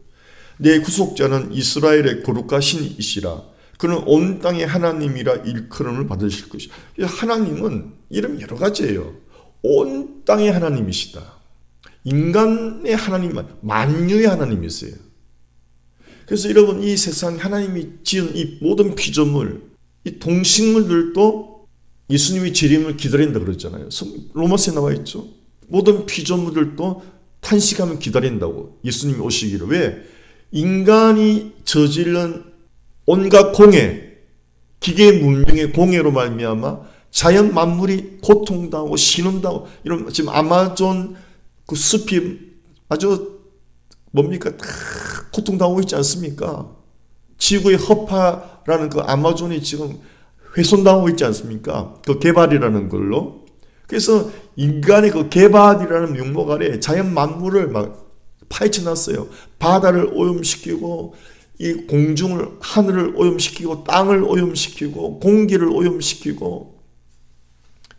내 구속자는 이스라엘의 거룩하신이시라. 그는 온 땅의 하나님이라 일컬음을 받으실 것이다. 하나님은 이름 여러 가지예요. 온 땅의 하나님이시다. 인간의 하나님만 만유의 하나님이세요. 그래서 여러분 이 세상 하나님이 지은 이 모든 피조물 이 동식물들도 예수님의 재림을 기다린다 그랬잖아요. 로마서에 나와 있죠. 모든 피조물들도 탄식하면 기다린다고, 예수님이 오시기를. 왜? 인간이 저지른 온갖 공해, 기계 문명의 공해로 말미암아 자연 만물이 고통당하고 신음당하고, 이런 지금 아마존 그 숲이 아주 뭡니까? 다 고통당하고 있지 않습니까? 지구의 허파라는 그 아마존이 지금 훼손당하고 있지 않습니까? 그 개발이라는 걸로. 그래서 인간의 그 개발이라는 명목 아래 자연 만물을 막 파헤쳐 놨어요. 바다를 오염시키고, 이 공중을, 하늘을 오염시키고, 땅을 오염시키고, 공기를 오염시키고,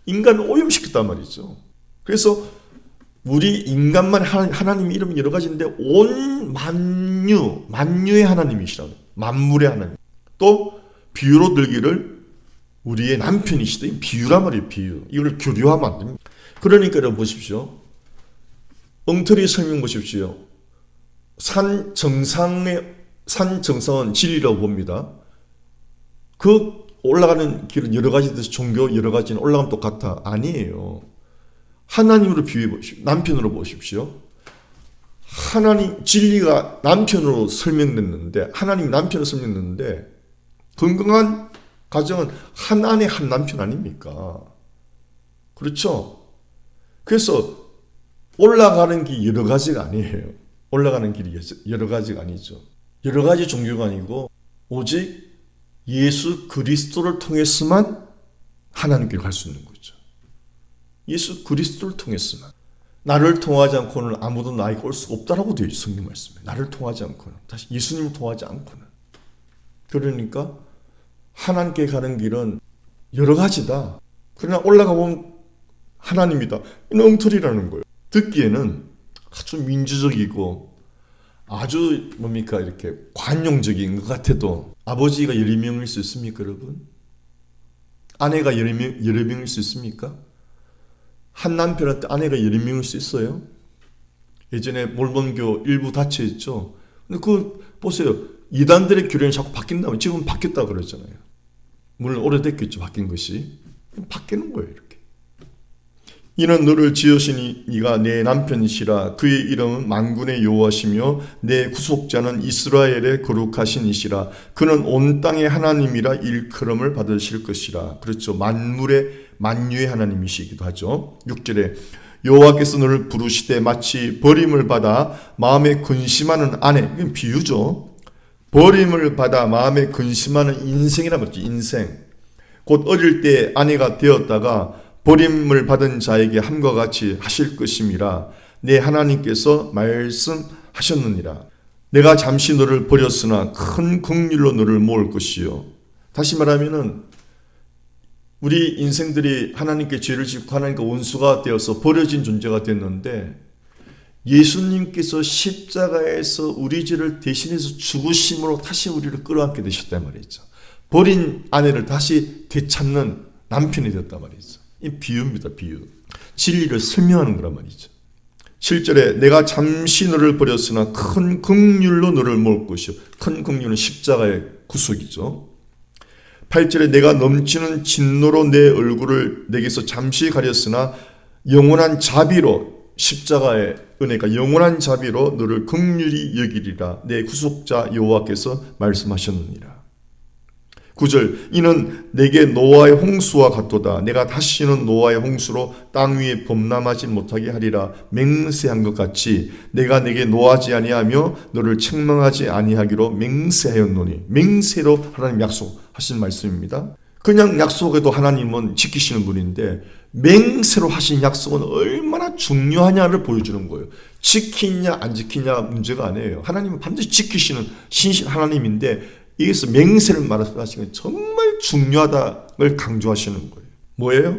인간을 오염시켰단 말이죠. 그래서 우리 인간만 하나님 이름이 여러 가지인데, 온 만유의 하나님이시라고. 만물의 하나님. 또 비유로 들기를 우리의 남편이시다. 비유란 말이에요. 비유. 이걸 교류하면 안 됩니다. 그러니까 여러분 보십시오. 엉터리 설명 보십시오. 산 정상은 진리라고 봅니다. 그 올라가는 길은 여러 가지 종교 여러 가지는 올라가면 똑같아. 아니에요. 하나님으로 비유해 보십시오. 남편으로 보십시오. 하나님 진리가 남편으로 설명됐는데, 하나님 남편으로 설명됐는데, 건강한 가정은 한 아내 한 남편 아닙니까? 그렇죠? 그래서 올라가는 길이 여러 가지가 아니에요. 올라가는 길이 여러 가지가 아니죠. 여러 가지 종교가 아니고 오직 예수 그리스도를 통해서만 하나님께 갈 수 있는 거죠. 예수 그리스도를 통해서만. 나를 통하지 않고는 아무도 나에게 올 수가 없다라고 되어 있어요. 성경 말씀에. 나를 통하지 않고는. 다시 예수님을 통하지 않고는. 그러니까 하나님께 가는 길은 여러 가지다. 그러나 올라가 보면 하나님이다. 이건 엉터리라는 거예요. 듣기에는 아주 민주적이고 아주 뭡니까 이렇게 관용적인 것 같아도, 아버지가 12명일 수 있습니까 여러분? 아내가 여러 명일 수 있습니까? 한 남편한테 아내가 12명일 수 있어요? 예전에 몰몬교 일부 닫혀있죠. 근데 그거 보세요. 이단들의 교련이 자꾸 바뀐다면, 지금 바뀌었다 그러잖아요. 물론 오래됐겠죠. 바뀐 것이. 바뀌는 거예요. 이렇게. 이는 너를 지으신 이가 내 남편이시라. 그의 이름은 만군의 여호와시며 내 구속자는 이스라엘의 거룩하신 이시라. 그는 온 땅의 하나님이라 일컬음을 받으실 것이라. 그렇죠. 만유의 하나님이시기도 하죠. 6절에 여호와께서 너를 부르시되 마치 버림을 받아 마음에 근심하는 아내, 이건 비유죠. 버림을 받아 마음에 근심하는 인생이라 말이죠. 인생. 곧 어릴 때 아내가 되었다가 버림을 받은 자에게 함과 같이 하실 것임이라. 내 하나님께서 말씀하셨느니라. 내가 잠시 너를 버렸으나 큰 긍휼로 너를 모을 것이요. 다시 말하면은 우리 인생들이 하나님께 죄를 짓고 하나님과 원수가 되어서 버려진 존재가 됐는데, 예수님께서 십자가에서 우리 죄를 대신해서 죽으심으로 다시 우리를 끌어안게 되셨단 말이죠. 버린 아내를 다시 되찾는 남편이 되었단 말이죠. 이 비유입니다. 비유. 진리를 설명하는 거란 말이죠. 7절에 내가 잠시 너를 버렸으나 큰 긍휼로 너를 모을 것이요. 큰 긍휼은 십자가의 구속이죠. 8절에 내가 넘치는 진노로 내 얼굴을 내게서 잠시 가렸으나 영원한 자비로, 십자가의 은혜가 영원한 자비로 너를 긍휼히 여기리라. 내 구속자 여호와께서 말씀하셨느니라. 9절 이는 내게 노아의 홍수와 같도다. 내가 다시는 노아의 홍수로 땅 위에 범람하지 못하게 하리라. 맹세한 것 같이 내가 내게 노하지 아니하며 너를 책망하지 아니하기로 맹세하였노니. 맹세로 하나님 약속하신 말씀입니다. 그냥 약속해도 하나님은 지키시는 분인데 맹세로 하신 약속은 얼마나 중요하냐를 보여주는 거예요. 지키냐 안 지키냐 문제가 아니에요. 하나님은 반드시 지키시는 신실 하나님인데, 여기서 맹세를 말하시는 게 정말 중요하다를 강조하시는 거예요. 뭐예요?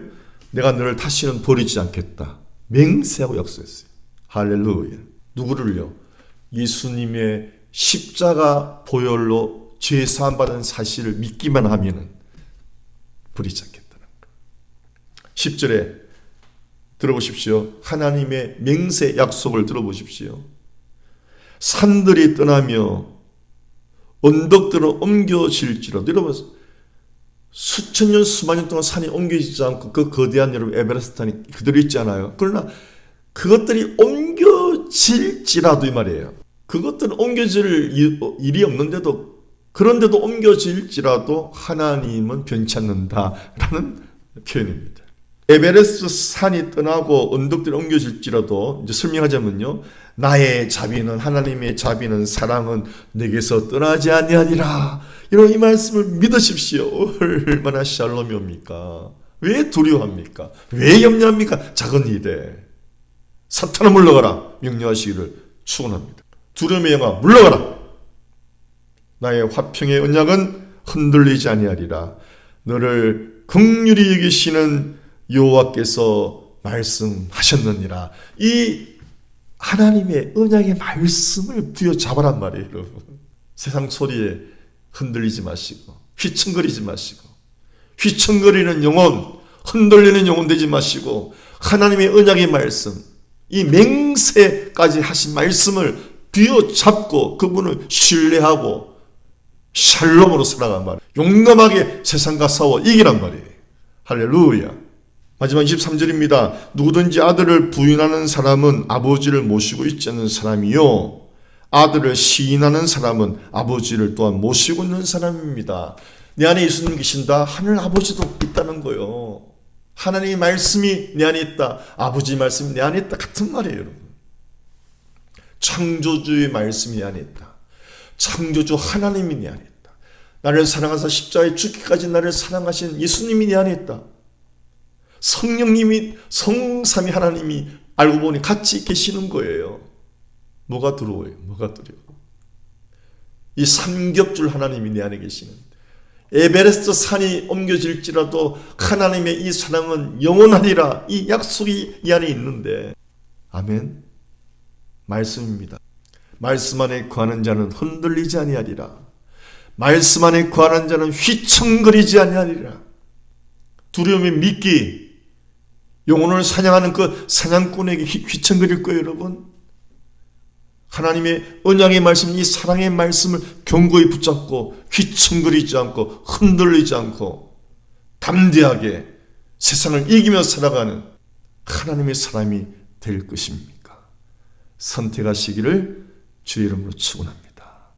내가 너를 다시는 버리지 않겠다. 맹세하고 약속했어요. 할렐루야. 누구를요? 예수님의 십자가 보혈로 죄 사함 받은 사실을 믿기만 하면은 버리지 않겠다는 거예요. 10절에 들어보십시오. 하나님의 맹세 약속을 들어보십시오. 산들이 떠나며 언덕들은 옮겨질지라도. 여러분, 수천 년, 수만 년 동안 산이 옮겨지지 않고 그 거대한 여러분 에베레스트 산이 그대로 있지 않아요? 그러나 그것들이 옮겨질지라도 이 말이에요. 그것들은 옮겨질 일이 없는데도 그런데도 옮겨질지라도 하나님은 변치 않는다라는 표현입니다. 에베레스트 산이 떠나고 언덕들이 옮겨질지라도 이제 설명하자면요. 나의 자비는 하나님의 자비는 사랑은 내게서 떠나지 아니하니라. 이런 이 말씀을 믿으십시오. 얼마나 샬롬이 옵니까? 왜 두려워합니까? 왜 염려합니까? 작은 일에. 사탄아 물러가라. 명령하시기를 축원합니다. 두려움의 영아 물러가라. 나의 화평의 언약은 흔들리지 아니하리라. 너를 긍휼히 여기시는 여호와께서 말씀하셨느니라. 이 하나님의 언약의 말씀을 부여잡아란 말이에요, 여러분. 세상 소리에 흔들리지 마시고 휘청거리지 마시고 휘청거리는 영혼, 흔들리는 영혼 되지 마시고 하나님의 언약의 말씀, 이 맹세까지 하신 말씀을 부여잡고 그분을 신뢰하고 샬롬으로 살아간 말이에요. 용감하게 세상과 싸워 이기란 말이에요. 할렐루야. 마지막 23절입니다. 누구든지 아들을 부인하는 사람은 아버지를 모시고 있지 않는 사람이요 아들을 시인하는 사람은 아버지를 또한 모시고 있는 사람입니다. 내 안에 예수님 계신다. 하늘 아버지도 있다는 거예요. 하나님의 말씀이 내 안에 있다. 아버지 말씀이 내 안에 있다. 같은 말이에요, 여러분. 창조주의 말씀이 내 안에 있다. 창조주 하나님이 내 안에 있다. 나를 사랑하사 십자가에 죽기까지 나를 사랑하신 예수님이 내 안에 있다. 성령님이 성삼위 하나님이 알고 보니 같이 계시는 거예요. 뭐가 두려워요? 뭐가 두려워? 이 삼겹줄 하나님이 내 안에 계시는데 에베레스트 산이 옮겨질지라도 하나님의 이 사랑은 영원하리라. 이 약속이 이 안에 있는데 아멘. 말씀입니다. 말씀 안에 거하는 자는 흔들리지 아니하리라. 말씀 안에 거하는 자는 휘청거리지 아니하리라. 두려움이 믿기, 영혼을 사냥하는 그 사냥꾼에게 휘청거릴 거예요, 여러분. 하나님의 언약의 말씀, 이 사랑의 말씀을 견고히 붙잡고 휘청거리지 않고 흔들리지 않고 담대하게 세상을 이기며 살아가는 하나님의 사람이 될 것입니까? 선택하시기를 주의 이름으로 축원합니다.